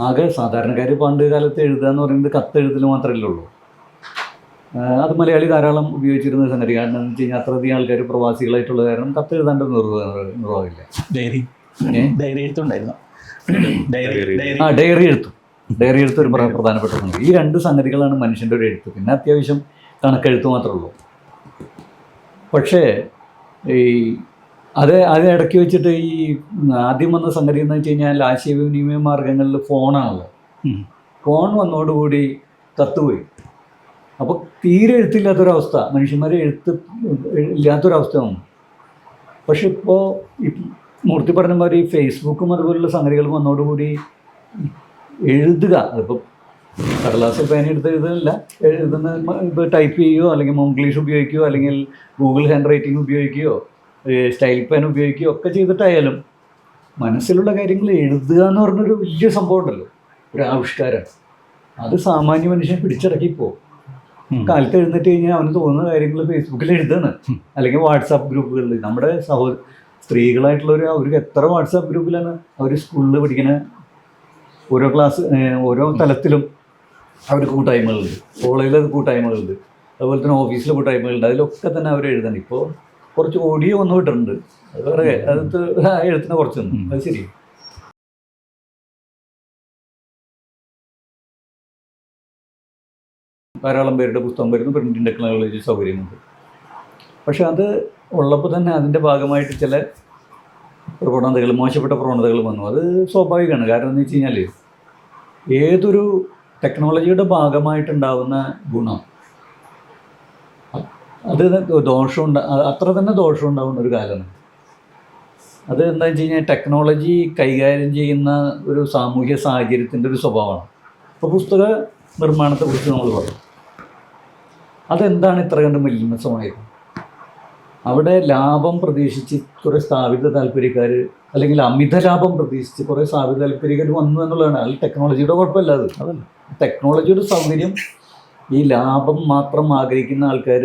ആകെ സാധാരണക്കാർ പണ്ട് കാലത്ത് എഴുതുക എന്ന് പറയുന്നത് കത്തെഴുത്തിൽ മാത്രമല്ലേ ഉള്ളൂ. അത് മലയാളി ധാരാളം ഉപയോഗിച്ചിരുന്ന സംഗതി. കാരണം എന്ന് വെച്ച് കഴിഞ്ഞാൽ അത്രയധികം ആൾക്കാർ പ്രവാസികളായിട്ടുള്ള കാരണം കത്തെഴുതാണ്ട് നിർവ്വഹില്ല. ഡയറി എഴുത്തുണ്ടായിരുന്നു. ഡയറി എഴുത്ത് ഒരു പ്രധാനപ്പെട്ട സംഗതി. ഈ രണ്ട് സംഗതികളാണ് മനുഷ്യൻ്റെ ഒരു എഴുത്ത്. പിന്നെ അത്യാവശ്യം കണക്കെഴുത്ത് മാത്രമേ ഉള്ളൂ. പക്ഷേ ഈ അത് ഇടയ്ക്ക് വെച്ചിട്ട് ഈ ആദ്യം വന്ന സംഗതി എന്ന് വെച്ച് കഴിഞ്ഞാൽ ആശയവിനിമയ മാർഗങ്ങളിൽ ഫോണാണല്ലോ. ഫോൺ വന്നതോടുകൂടി കത്ത് പോയി. അപ്പോൾ തീരെ എഴുത്തില്ലാത്തൊരവസ്ഥ, മനുഷ്യന്മാരെ എഴുത്ത് ഇല്ലാത്തൊരവസ്ഥ വന്നു. പക്ഷെ ഇപ്പോൾ ഈ മൂർത്തി പറഞ്ഞ മാതിരി ഈ ഫേസ്ബുക്കും അതുപോലുള്ള സംഗതികളും വന്നതോടുകൂടി എഴുതുക, അതിപ്പോൾ കടലാസിൽ പേന എടുത്ത് എഴുതുന്ന ഇപ്പോൾ ടൈപ്പ് ചെയ്യുകയോ അല്ലെങ്കിൽ ഇംഗ്ലീഷ് ഉപയോഗിക്കുകയോ അല്ലെങ്കിൽ ഗൂഗിൾ ഹാൻഡ് റൈറ്റിംഗ് ഉപയോഗിക്കുകയോ സ്റ്റൈൽ പെൻ ഉപയോഗിക്കുകയോ ഒക്കെ ചെയ്തിട്ടായാലും മനസ്സിലുള്ള കാര്യങ്ങൾ എഴുതുക എന്ന് പറഞ്ഞൊരു വലിയ സംഭവം ഉണ്ടല്ലോ, ഒരു ആവിഷ്കാരം. അത് സാമാന്യ മനുഷ്യനെ പിടിച്ചടക്കിപ്പോൾ കാലത്ത് എഴുന്നേറ്റ് കഴിഞ്ഞാൽ അവന് തോന്നുന്ന കാര്യങ്ങൾ ഫേസ്ബുക്കിൽ എഴുതാണ്, അല്ലെങ്കിൽ വാട്സാപ്പ് ഗ്രൂപ്പുകളിൽ. നമ്മുടെ സ്ത്രീകളായിട്ടുള്ളവർ അവർക്ക് എത്ര വാട്സാപ്പ് ഗ്രൂപ്പിലാണ് അവർ സ്കൂളിൽ പഠിക്കുന്ന ഓരോ ക്ലാസ് ഓരോ തലത്തിലും അവർക്ക് കൂട്ടായ്മകളുണ്ട്. കോളേജിൽ കൂട്ടായ്മകളുണ്ട്, അതുപോലെ തന്നെ ഓഫീസിലെ കൂട്ടായ്മകളുണ്ട്. അതിലൊക്കെ തന്നെ അവർ എഴുതണം. ഇപ്പോൾ കുറച്ച് ഓഡിയോ വന്നു വിട്ടിട്ടുണ്ട്, അത് വേറെ അത് എഴുത്തിന് കുറച്ചൊന്നും, അത് ശരി. ധാരാളം പേരുടെ പുസ്തകം വരുന്നു, പ്രിൻറ്റിംഗ് ടെക്നോളജി സൗകര്യമുണ്ട്. പക്ഷെ അത് ഉള്ളപ്പോൾ തന്നെ അതിൻ്റെ ഭാഗമായിട്ട് ചില പ്രവണതകൾ, മോശപ്പെട്ട പ്രവണതകൾ വന്നു. അത് സ്വാഭാവികമാണ്. കാരണം എന്ന് വെച്ച് കഴിഞ്ഞാൽ ഏതൊരു ടെക്നോളജിയുടെ ഭാഗമായിട്ടുണ്ടാകുന്ന ഗുണം അത് ദോഷമുണ്ട്, അത്ര തന്നെ ദോഷം ഉണ്ടാകുന്ന ഒരു കാലമാണ്. അത് എന്താണെന്ന് വെച്ച് കഴിഞ്ഞാൽ ടെക്നോളജി കൈകാര്യം ചെയ്യുന്ന ഒരു സാമൂഹ്യ സാഹചര്യത്തിൻ്റെ ഒരു സ്വഭാവമാണ്. ഇപ്പോൾ പുസ്തക നിർമ്മാണത്തെക്കുറിച്ച് നമ്മൾ പറഞ്ഞു, അതെന്താണ് ഇത്ര കണ്ട് മില്ലിമസമായത്? അവിടെ ലാഭം പ്രതീക്ഷിച്ച് കുറേ സ്ഥാപിത താല്പര്യക്കാർ, അല്ലെങ്കിൽ അമിത ലാഭം പ്രതീക്ഷിച്ച് കുറേ സ്ഥാപിത താല്പര്യക്കാർ വന്നു എന്നുള്ളതാണ്. അതിൽ ടെക്നോളജിയുടെ കുഴപ്പമില്ല. അതല്ല, ടെക്നോളജിയുടെ സൗകര്യം ഈ ലാഭം മാത്രം ആഗ്രഹിക്കുന്ന ആൾക്കാർ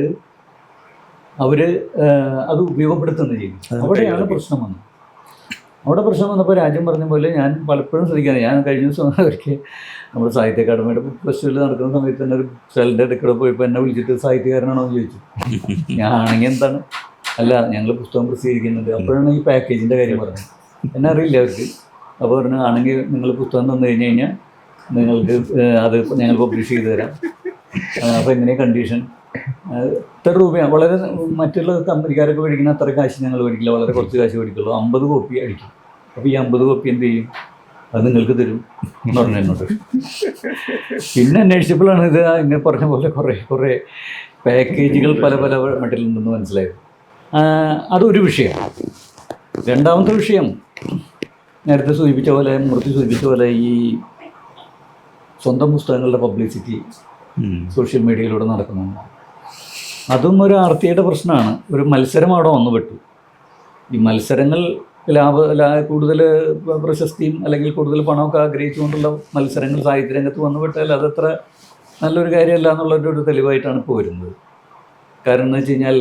അവർ അത് ഉപയോഗപ്പെടുത്തുന്നത് ചെയ്യും. അവിടെയാണ് പ്രശ്നം വന്നത്. അവിടെ പ്രശ്നം വന്നപ്പോൾ രാജ്യം പറഞ്ഞ പോലെ ഞാൻ പലപ്പോഴും ശ്രദ്ധിക്കാറ്. ഞാൻ കഴിഞ്ഞ ദിവസം ഒരിക്കൽ നമ്മൾ സാഹിത്യ അക്കാദമിയുടെ ബുക്ക് ഫെസ്റ്റിവൽ നടക്കുന്ന സമയത്ത് തന്നെ ഒരു സെലിൻ്റെ ഇടയ്ക്കൂടെ പോയപ്പോൾ എന്നെ വിളിച്ചിട്ട് സാഹിത്യകാരനാണോ എന്ന് ചോദിച്ചു. ഞാനാണെങ്കിൽ എന്താണ്, അല്ല ഞങ്ങൾ പുസ്തകം പ്രസിദ്ധീകരിക്കുന്നുണ്ട്. അപ്പോഴാണ് ഈ പാക്കേജിൻ്റെ കാര്യം പറഞ്ഞത്. എന്നെ അറിയില്ല അവർക്ക്. അപ്പോൾ പറഞ്ഞു, ആണെങ്കിൽ നിങ്ങൾ പുസ്തകം തന്നു കഴിഞ്ഞ് കഴിഞ്ഞാൽ നിങ്ങൾക്ക് അത് ഞങ്ങൾ പബ്ലിഷ് ചെയ്ത് തരാം. അപ്പോൾ എങ്ങനെയാണ് കണ്ടീഷൻ, ഇത്ര രൂപയാണ്. വളരെ മറ്റുള്ള കമ്പനിക്കാരൊക്കെ മേടിക്കുന്ന അത്ര കാശ് ഞങ്ങൾ മേടിക്കില്ല, വളരെ കുറച്ച് കാശ് മേടിക്കുള്ളൂ. 50 കോപ്പി അടിക്കും. അപ്പോൾ ഈ 50 കോപ്പി എന്ത് ചെയ്യും, അത് നിങ്ങൾക്ക് തരും എന്ന് പറഞ്ഞു എന്നോട്. പിന്നെ അന്വേഷിച്ചപ്പോഴാണ് ഇത് ഇങ്ങനെ പറഞ്ഞ പോലെ കുറേ പാക്കേജുകൾ പല മട്ടിലുണ്ടെന്ന് മനസ്സിലായത്. അതൊരു വിഷയം. രണ്ടാമത്തെ വിഷയം നേരത്തെ സൂചിപ്പിച്ച പോലെ, മൂർത്തി സൂചിപ്പിച്ച പോലെ, ഈ സ്വന്തം പുസ്തകങ്ങളുടെ പബ്ലിസിറ്റി സോഷ്യൽ മീഡിയയിലൂടെ നടക്കുന്നു. അതും ഒരു ആർത്തിയുടെ പ്രശ്നമാണ്. ഒരു മത്സരം അവിടെ വന്നുപെട്ടു. ഈ മത്സരങ്ങൾ കൂടുതൽ പ്രശസ്തിയും അല്ലെങ്കിൽ കൂടുതൽ പണമൊക്കെ ആഗ്രഹിച്ചുകൊണ്ടുള്ള മത്സരങ്ങൾ സാഹിത്യരംഗത്ത് വന്നുപെട്ടാൽ അതത്ര നല്ലൊരു കാര്യമല്ല എന്നുള്ളൊരു തെളിവായിട്ടാണ് ഇപ്പോൾ വരുന്നത്. കാരണം എന്ന് വെച്ച് കഴിഞ്ഞാൽ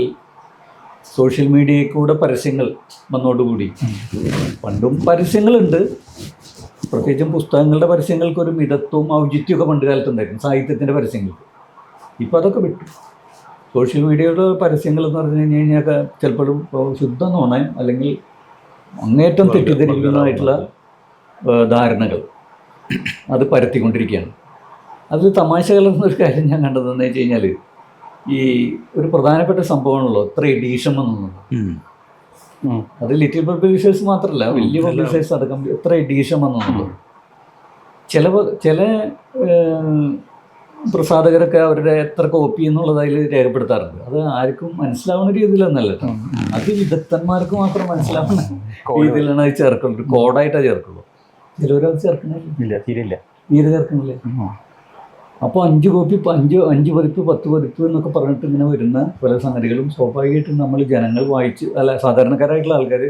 സോഷ്യൽ മീഡിയയിൽ കൂടെ പരസ്യങ്ങൾ വന്നതോടുകൂടി, പണ്ടും പരസ്യങ്ങളുണ്ട്, പ്രത്യേകിച്ചും പുസ്തകങ്ങളുടെ പരസ്യങ്ങൾക്കൊരു മിതത്വവും ഔചിത്യമൊക്കെ പണ്ട് കാലത്തുണ്ടായിരുന്നു, സാഹിത്യത്തിൻ്റെ പരസ്യങ്ങൾക്ക്. ഇപ്പോൾ അതൊക്കെ വിട്ടു. സോഷ്യൽ മീഡിയയുടെ പരസ്യങ്ങൾ എന്ന് പറഞ്ഞു കഴിഞ്ഞാൽ ചിലപ്പോഴും ശുദ്ധ നുണ അല്ലെങ്കിൽ അങ്ങേറ്റം തെറ്റിദ്ധരിക്കുന്നതായിട്ടുള്ള ധാരണകൾ അത് പരത്തിക്കൊണ്ടിരിക്കുകയാണ്. അതിൽ തമാശ കലർന്നൊരു കാര്യം ഞാൻ കണ്ടതെന്ന് വെച്ച് കഴിഞ്ഞാൽ, ഈ ഒരു പ്രധാനപ്പെട്ട സംഭവമാണല്ലോ ഇത്ര എഡീഷൻ വന്നത്. അത് ലിറ്റിൽ പബ്ലിഷേഴ്സ് മാത്രമല്ല, വലിയ പബ്ലിഷേഴ്സ് അടക്കം എത്ര എഡീഷൻ വന്നുള്ളൂ. ചില പ്രസാധകരൊക്കെ അവരുടെ എത്ര കോപ്പി എന്നുള്ളത് അതിൽ രേഖപ്പെടുത്താറുണ്ട്. അത് ആർക്കും മനസ്സിലാവുന്ന രീതിയിലൊന്നല്ല, അത് വിദഗ്ധന്മാർക്ക് മാത്രം മനസ്സിലാവുന്ന രീതിയിലാണ് അത് ചേർക്കുള്ളൂ. ഒരു കോഡായിട്ടാണ് ചേർക്കുള്ളൂ. ചിലവരത് ചേർക്കണില്ല, തീരെ ചേർക്കണില്ല. അപ്പോൾ 5 കോപ്പി 5 പതിപ്പ് 10 പതിപ്പ് എന്നൊക്കെ പറഞ്ഞിട്ട് ഇങ്ങനെ വരുന്ന പല സംഗതികളും സ്വാഭാവികമായിട്ടും നമ്മൾ ജനങ്ങൾ വായിച്ച്, അല്ല സാധാരണക്കാരായിട്ടുള്ള ആൾക്കാർ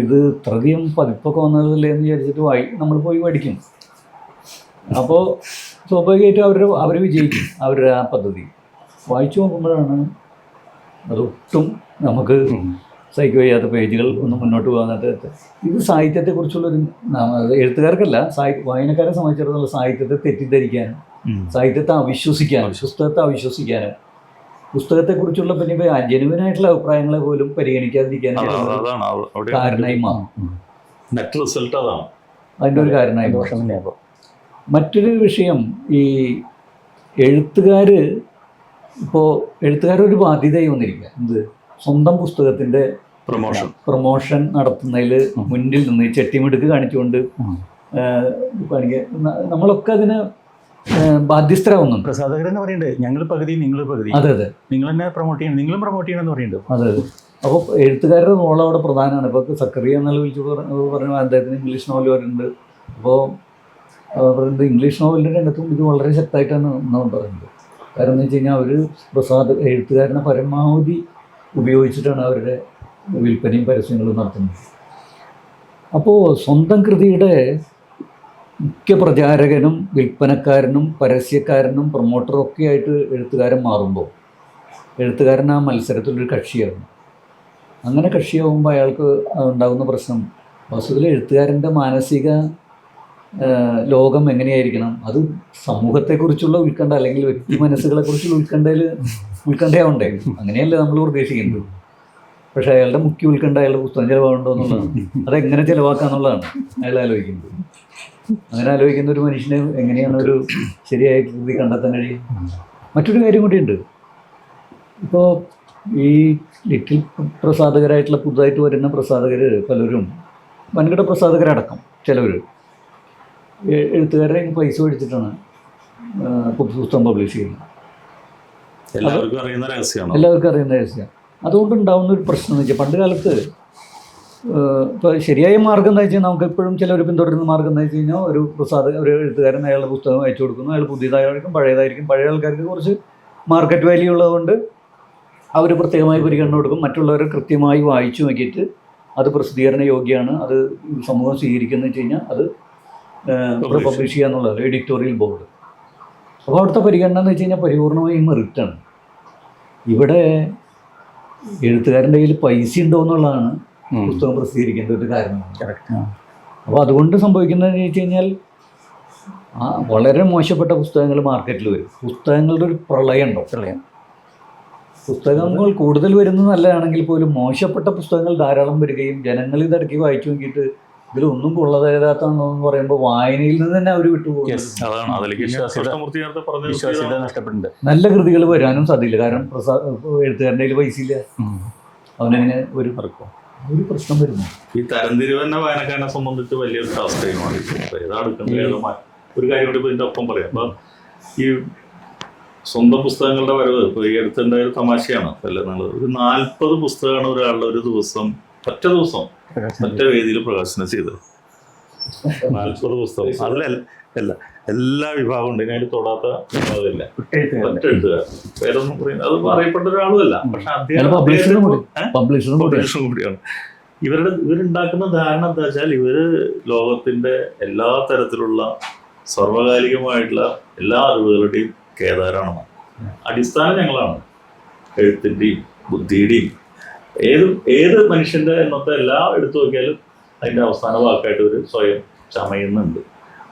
ഇത് ഇത്രയധികം പതിപ്പൊക്കെ വന്നതല്ലേ എന്ന് വിചാരിച്ചിട്ട് നമ്മൾ പോയി പഠിക്കും. അപ്പോൾ സ്വാഭാവികമായിട്ടും അവർ വിജയിക്കും അവരുടെ ആ പദ്ധതി. വായിച്ചു നോക്കുമ്പോഴാണ് അതൊട്ടും നമുക്ക് സഹിക്കുക വയ്യാത്ത പേജുകൾ ഒന്ന് മുന്നോട്ട് പോകാനായിട്ട്. ഇത് സാഹിത്യത്തെക്കുറിച്ചുള്ളൊരു എഴുത്തുകാർക്കല്ല, വായനക്കാരെ സംബന്ധിച്ചിടത്തോളം സാഹിത്യത്തെ തെറ്റിദ്ധരിക്കാനും സാഹിത്യത്തെ അവിശ്വസിക്കാനും പുസ്തകത്തെ അവിശ്വസിക്കാനും പുസ്തകത്തെക്കുറിച്ചുള്ള പിന്നെ ജെനുവിനായിട്ടുള്ള അഭിപ്രായങ്ങളെ പോലും പരിഗണിക്കാതിരിക്കാനും കാരണമായി മാറും. അതിൻ്റെ ഒരു കാരണമായി മാറും. മറ്റൊരു വിഷയം, ഈ എഴുത്തുകാർ ഇപ്പോൾ എഴുത്തുകാരൊരു ബാധ്യതയായി വന്നിരിക്കുക. എന്ത്? സ്വന്തം പുസ്തകത്തിൻ്റെ പ്രൊമോഷൻ നടത്തുന്നതിൽ മുന്നിൽ നിന്ന് ചെട്ടിമിടുക്ക് കാണിച്ചുകൊണ്ട് കാണിക്കുക. നമ്മളൊക്കെ അതിന് ബാധ്യസ്ഥരാവുന്നുണ്ട്. പ്രസാധകരെന്ന് പറയുന്നത് ഞങ്ങൾ പകുതി നിങ്ങൾ പകുതി. അതെ അതെ, നിങ്ങൾ തന്നെ പ്രൊമോട്ട് ചെയ്യണം, നിങ്ങളും പ്രൊമോട്ട് ചെയ്യണം എന്ന് പറയുന്നുണ്ട്. അതെ അതെ. അപ്പോൾ എഴുത്തുകാരുടെ റോൾ അവിടെ പ്രധാനമാണ്. ഇപ്പോൾ സക്കറിയ എന്നുള്ള വിളിച്ച് പറഞ്ഞു അദ്ദേഹത്തിന് ഇംഗ്ലീഷ് നോവൽ വരുന്നുണ്ട്. അപ്പോൾ പറയുന്നത് ഇംഗ്ലീഷ് നോവലിൻ്റെ രംഗത്തും ഇത് വളരെ ശക്തമായിട്ടാണ് നമ്മൾ പറയുന്നത്. കാരണം എന്ന് വെച്ച് കഴിഞ്ഞാൽ അവർ എഴുത്തുകാരനെ പരമാവധി ഉപയോഗിച്ചിട്ടാണ് അവരുടെ വിൽപ്പനയും പരസ്യങ്ങളും നടത്തുന്നത്. അപ്പോൾ സ്വന്തം കൃതിയുടെ മുഖ്യ പ്രചാരകനും വിൽപ്പനക്കാരനും പരസ്യക്കാരനും പ്രൊമോട്ടറും ഒക്കെ ആയിട്ട് എഴുത്തുകാരൻ മാറുമ്പോൾ എഴുത്തുകാരൻ ആ മത്സരത്തിലൊരു കക്ഷിയാകും. അങ്ങനെ കക്ഷിയാകുമ്പോൾ അയാൾക്ക് ഉണ്ടാകുന്ന പ്രശ്നം വസ്തുതയിൽ എഴുത്തുകാരൻ്റെ മാനസിക ലോകം എങ്ങനെയായിരിക്കണം? അത് സമൂഹത്തെക്കുറിച്ചുള്ള ഉത്കണ്ഠ അല്ലെങ്കിൽ വ്യക്തി മനസ്സുകളെക്കുറിച്ചുള്ള ഉത്കണ്ഠയാവണ്ടേ? അങ്ങനെയല്ലേ നമ്മൾ പ്രതീക്ഷിക്കുന്നത്. പക്ഷേ അയാളുടെ മുഖ്യ ഉത്കണ്ഠ അയാളുടെ പുസ്തകം ചിലവാകുണ്ടോ എന്നുള്ളതാണ്. അതെങ്ങനെ ചിലവാക്കാന്നുള്ളതാണ് അയാൾ ആലോചിക്കുന്നത്. അങ്ങനെ ആലോചിക്കുന്ന ഒരു മനുഷ്യന് എങ്ങനെയാണ് ഒരു ശരിയായ കൃതി കണ്ടെത്താൻ കഴിയും? മറ്റൊരു കാര്യം കൂടിയുണ്ട്. ഇപ്പോൾ ഈ ലിറ്റിൽ പ്രസാധകരായിട്ടുള്ള പുതുതായിട്ട് വരുന്ന പ്രസാധകർ പലരും, വൻകിട പ്രസാധകരടക്കം ചിലവർ എഴുത്തുകാരുടെ പൈസ മേടിച്ചിട്ടാണ് പുസ്തകം പബ്ലിഷ് ചെയ്യുന്നത്. എല്ലാവർക്കും അറിയുന്ന രഹസ്യമാണ്. അതുകൊണ്ടുണ്ടാകുന്ന ഒരു പ്രശ്നം എന്ന് വെച്ചാൽ, പണ്ട് കാലത്ത് ഇപ്പോൾ ശരിയായ മാർഗ്ഗം എന്താ വെച്ചാൽ, നമുക്ക് എപ്പോഴും ചിലർ പിന്തുടരുന്ന മാർഗ്ഗം എന്താ വെച്ച് കഴിഞ്ഞാൽ, ഒരു എഴുത്തുകാരൻ അയാളുടെ പുസ്തകം അയച്ചു കൊടുക്കുന്നു. അയാൾ പുതിയതായിരിക്കും പഴയതായിരിക്കും. പഴയ ആൾക്കാർക്ക് കുറച്ച് മാർക്കറ്റ് വാല്യൂ ഉള്ളതുകൊണ്ട് അവർ പ്രത്യേകമായി പരിഗണന കൊടുക്കും. മറ്റുള്ളവർ കൃത്യമായി വായിച്ചു നോക്കിയിട്ട് അത് പ്രസിദ്ധീകരണ യോഗ്യമാണ്, അത് സമൂഹം സ്വീകരിക്കുന്നത് വെച്ച് കഴിഞ്ഞാൽ അത് പബ്ലിഷ് ചെയ്യുക എന്നുള്ളത് എഡിറ്റോറിയൽ ബോർഡ്. അപ്പോൾ അവിടുത്തെ പരിഗണന എന്ന് വെച്ച് കഴിഞ്ഞാൽ പരിപൂർണമായും മെറിറ്റാണ്. ഇവിടെ എഴുത്തുകാരൻ്റെ കയ്യിൽ പൈസ ഉണ്ടോ എന്നുള്ളതാണ് പുസ്തകം പ്രസിദ്ധീകരിക്കേണ്ട ഒരു കാരണം. അപ്പോൾ അതുകൊണ്ട് സംഭവിക്കുന്നതെന്ന് വെച്ച് കഴിഞ്ഞാൽ വളരെ മോശപ്പെട്ട പുസ്തകങ്ങൾ മാർക്കറ്റിൽ വരും. പുസ്തകങ്ങളുടെ ഒരു പ്രളയം ഉണ്ടാവും. പുസ്തകങ്ങൾ കൂടുതൽ വരുന്നത് നല്ലതാണെങ്കിൽ പോലും മോശപ്പെട്ട പുസ്തകങ്ങൾ ധാരാളം വരികയും ജനങ്ങൾ ഇതടക്കി വായിച്ചു നോക്കിയിട്ട് ഇതിലൊന്നും കൊള്ളതേതാത്താണെന്ന് പറയുമ്പോൾ വായനയിൽ നിന്ന് തന്നെ അവർ വിട്ടുപോകും. നല്ല കൃതികൾ വരാനും സാധ്യയില്ല. കാരണം എഴുത്തുകാരൻ്റെ കയ്യിൽ പൈസ ഇല്ല. അവനെങ്ങനെ ഒരു പ്രശ്നം വരുന്നു. ഈ തരംതിരിവന്നെ വായനക്കാരനെ സംബന്ധിച്ച് വലിയൊരു ടാസ്കായി മാറി. ഒരു കാര്യം കൂടി ഇതിൻ്റെ ഒപ്പം പറയാം. അപ്പം ഈ സ്വന്തം പുസ്തകങ്ങളുടെ വരവ് ഇപ്പോൾ ഈ അടുത്തുണ്ടായ ഒരു തമാശയാണ്. അല്ല, നിങ്ങൾ ഒരു 40 പുസ്തകമാണ് ഒരാളുടെ ഒരു ദിവസം ഒറ്റ വേദിയിൽ പ്രകാശനം ചെയ്തത്. 40 പുസ്തകം. അതിലല്ല എല്ലാ വിഭാഗവും ഉണ്ട്. ഇതിനായിട്ട് തൊടാത്ത വിഭാഗമില്ല. ഒറ്റ എഴുത്തുകാർ പേരൊന്നും പറയുന്നത് അത് അറിയപ്പെട്ട ഒരാളുമല്ല. പക്ഷെ അദ്ദേഹം പബ്ലിഷറും കൂടിയാണ്. ഇവരുണ്ടാക്കുന്ന ധാരണ എന്താ വെച്ചാൽ, ഇവര് ലോകത്തിന്റെ എല്ലാ തരത്തിലുള്ള സർവകാലികമായിട്ടുള്ള എല്ലാ അറിവുകളുടെയും കേദാരാണെന്ന്. അടിസ്ഥാനം ഞങ്ങളാണ്. എഴുത്തിൻ്റെയും ബുദ്ധിയുടെയും ഏത് മനുഷ്യന്റെ എന്നത്തെ എല്ലാം എടുത്തു നോക്കിയാലും അതിൻ്റെ അവസാന വാക്കായിട്ട് ഒരു സ്വയം ചമയുന്നുണ്ട്.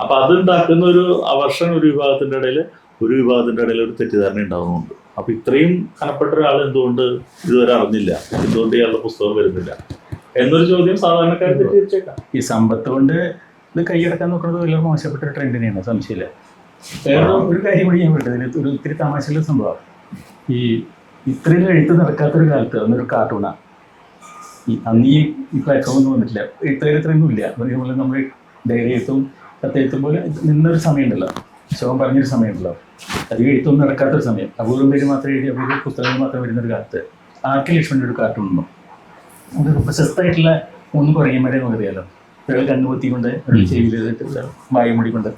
അപ്പം അതുണ്ടാക്കുന്ന ഒരു അവർഷൻ ഒരു വിഭാഗത്തിൻ്റെ ഇടയിൽ ഒരു തെറ്റിദ്ധാരണ ഉണ്ടാകുന്നുണ്ട്. അപ്പം ഇത്രയും കനപ്പെട്ട ഒരാൾ എന്തുകൊണ്ട് ഇതുവരെ അറിഞ്ഞില്ല, എന്തുകൊണ്ട് ഇയാളുടെ പുസ്തകം വരുന്നില്ല എന്നൊരു ചോദ്യം സാധാരണക്കാർ തെറ്റിദ്ധരിച്ചേക്കാം. ഈ സമ്പത്ത് കൊണ്ട് ഇത് കൈയടക്കാൻ നോക്കുന്നത് വലിയ മോശപ്പെട്ട ഒരു ട്രെൻഡ് തന്നെയാണ്, സംശയമില്ല. ഒരു കാര്യം കൂടി ഞാൻ വിട്ടത്, ഒരു ഒത്തിരി തമാശയുള്ള സംഭവം. ഇത്രയും എഴുത്ത് നടക്കാത്തൊരു കാലത്ത് അന്നൊരു കാർട്ടൂണാണ്. അന്ന് ഈ പ്ലാറ്റ്ഫോമൊന്നും വന്നിട്ടില്ല. എഴുത്തുകാർ ഇത്രയൊന്നും ഇല്ല. അതേപോലെ നമ്മൾ ഡയറി എഴുത്തും കത്തെഴുത്തും പോലെ നിന്നൊരു സമയമുണ്ടല്ലോ, ശോകം പറഞ്ഞൊരു സമയമുണ്ടല്ലോ. അധികം എഴുത്തൊന്നും നടക്കാത്തൊരു സമയം. അപൂർവം പേര് മാത്രം എഴുതി അപൂർവം പുസ്തകങ്ങൾ മാത്രം വരുന്നൊരു കാലത്ത് ആർ.കെ. ലക്ഷ്മണൻ്റെ ഒരു കാർട്ടൂൺ ഉണ്ടോ? അതൊരു പ്രശസ്തമായിട്ടുള്ള 3 കുരങ്ങന്മാരെ നമുക്കറിയാലോ. ഒരാൾ കണ്ണുപൊത്തിക്കൊണ്ട്, ഒരാൾ ചെവിയിൽ വായുമൂടിക്കൊണ്ട്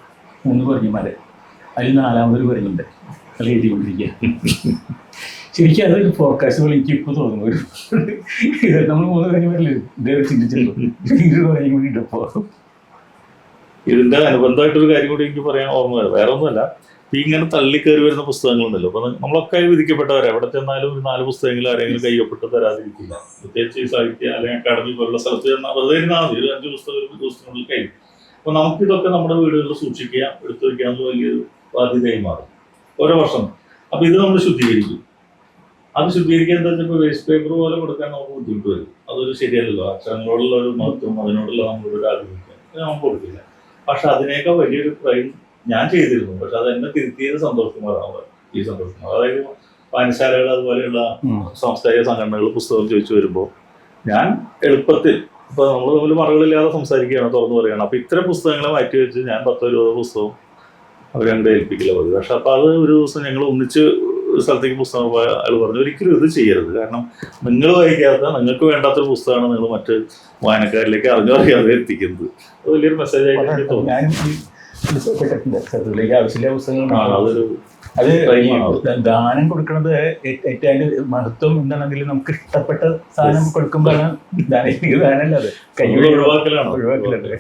3 കുരങ്ങന്മാരെ. അതിൽ 4ാമതൊരു കുരങ്ങുണ്ട്. അത് എഴുതിക്കൊണ്ടിരിക്കുക. ശരിക്കും അതൊരു ഫോർകാസ്റ്റ് പോലെ എനിക്ക് ഇപ്പോൾ തോന്നുന്നു. നമ്മൾ 3 കുരങ്ങന്മാരിൽ ഇതേ ചിന്തിച്ചല്ലോ. 2 കുരങ്ങും കൂടി ഇപ്പോൾ ഇതിന്റെ അനുബന്ധമായിട്ടൊരു കാര്യം കൂടി എനിക്ക് പറയാൻ ഓർമ്മ വരും. വേറെ ഒന്നുമല്ല, ഈ ഇങ്ങനെ തള്ളിക്കയറി വരുന്ന പുസ്തകങ്ങളുണ്ടല്ലോ. അപ്പൊ നമ്മളൊക്കെ വിധിക്കപ്പെട്ടവരെ എവിടെ ചെന്നാലും ഒരു 4 പുസ്തകങ്ങൾ ആരെങ്കിലും കയ്യൊപ്പിട്ട് തരാതിരിക്കില്ല. പ്രത്യേകിച്ച് ഈ സാഹിത്യ അല്ലെങ്കിൽ അക്കാദമി പോലുള്ള സ്ഥലത്ത് ചെന്നാൽ വെറുതെ ഇരുന്നാൽ മതി, ഒരു 5 പുസ്തകം ഒരു ദിവസത്തിനുള്ളിൽ കഴിയും. അപ്പൊ നമുക്കിതൊക്കെ നമ്മുടെ വീടുകളിൽ സൂക്ഷിക്കുക, എടുത്തു വയ്ക്കുക എന്നുള്ള വലിയൊരു ബാധ്യതയായി മാറും ഓരോ വർഷം. അപ്പൊ ഇത് നമ്മൾ ശുദ്ധീകരിക്കും. അത് ശുദ്ധീകരിക്കാൻ എന്താ വെച്ചാൽ വേസ്റ്റ് പേപ്പർ പോലെ കൊടുക്കാൻ നമുക്ക് ബുദ്ധിമുട്ട് വരും. അതൊരു ശരിയല്ലല്ലോ. അക്ഷരങ്ങളോടുള്ള ഒരു മഹത്വം, അതിനോടുള്ള നമ്മളൊരു ആഗ്രഹിക്കാൻ നമുക്ക് കൊടുക്കില്ല. പക്ഷെ അതിനേക്കാൾ വലിയൊരു ക്രൈം ഞാൻ ചെയ്തിരുന്നു. പക്ഷെ അത് എന്നെ തിരുത്തിയത് സന്തോഷ് കുമാറാണ്. ഈ സന്തോഷ് കുമാർ, അതായത് വായനശാലകൾ അതുപോലെയുള്ള സാംസ്കാരിക സംഘടനകൾ പുസ്തകം ചോദിച്ചു വരുമ്പോൾ ഞാൻ എളുപ്പത്തിൽ, ഇപ്പൊ നമ്മൾ തമ്മിൽ മറകളില്ലാതെ സംസാരിക്കുകയാണ്, തുറന്നു പറയുകയാണ്. അപ്പൊ ഇത്തരം പുസ്തകങ്ങളെ മാറ്റി വെച്ച് ഞാൻ 10-20 പുസ്തകം അവരങ്ങോട്ട് ഏൽപ്പിക്കില്ല പതി. പക്ഷെ അപ്പൊ അത് ഒരു ദിവസം ഞങ്ങൾ ഒന്നിച്ച് സ്ഥലത്തേക്ക് പുസ്തകം പോയ അയാൾ പറഞ്ഞു, ഒരിക്കലും ഇത് ചെയ്യരുത്. കാരണം നിങ്ങൾ വായിക്കാത്ത, നിങ്ങൾക്ക് വേണ്ടാത്തൊരു പുസ്തകമാണ് നിങ്ങൾ മറ്റ് വായനക്കാരിലേക്ക് അറിയാതെ എത്തിക്കുന്നത്. അത് വലിയൊരു മെസ്സേജ് ആയിട്ട് എനിക്ക് തോന്നുന്നു. ഞാൻ ചെറുതിലേക്ക് ആവശ്യമില്ല പുസ്തകങ്ങളാണ്. അതൊരു അത് ദാനം കൊടുക്കുന്നത് ഏറ്റവും അതിന്റെ മഹത്വം എന്താണെങ്കിൽ നമുക്ക് ഇഷ്ടപ്പെട്ട സാധനം കൊടുക്കുമ്പോഴാണ് ദാനമല്ല, അത് കൈ ഒഴിവാക്കലാണ്. ഒഴിവാക്കലുണ്ട്.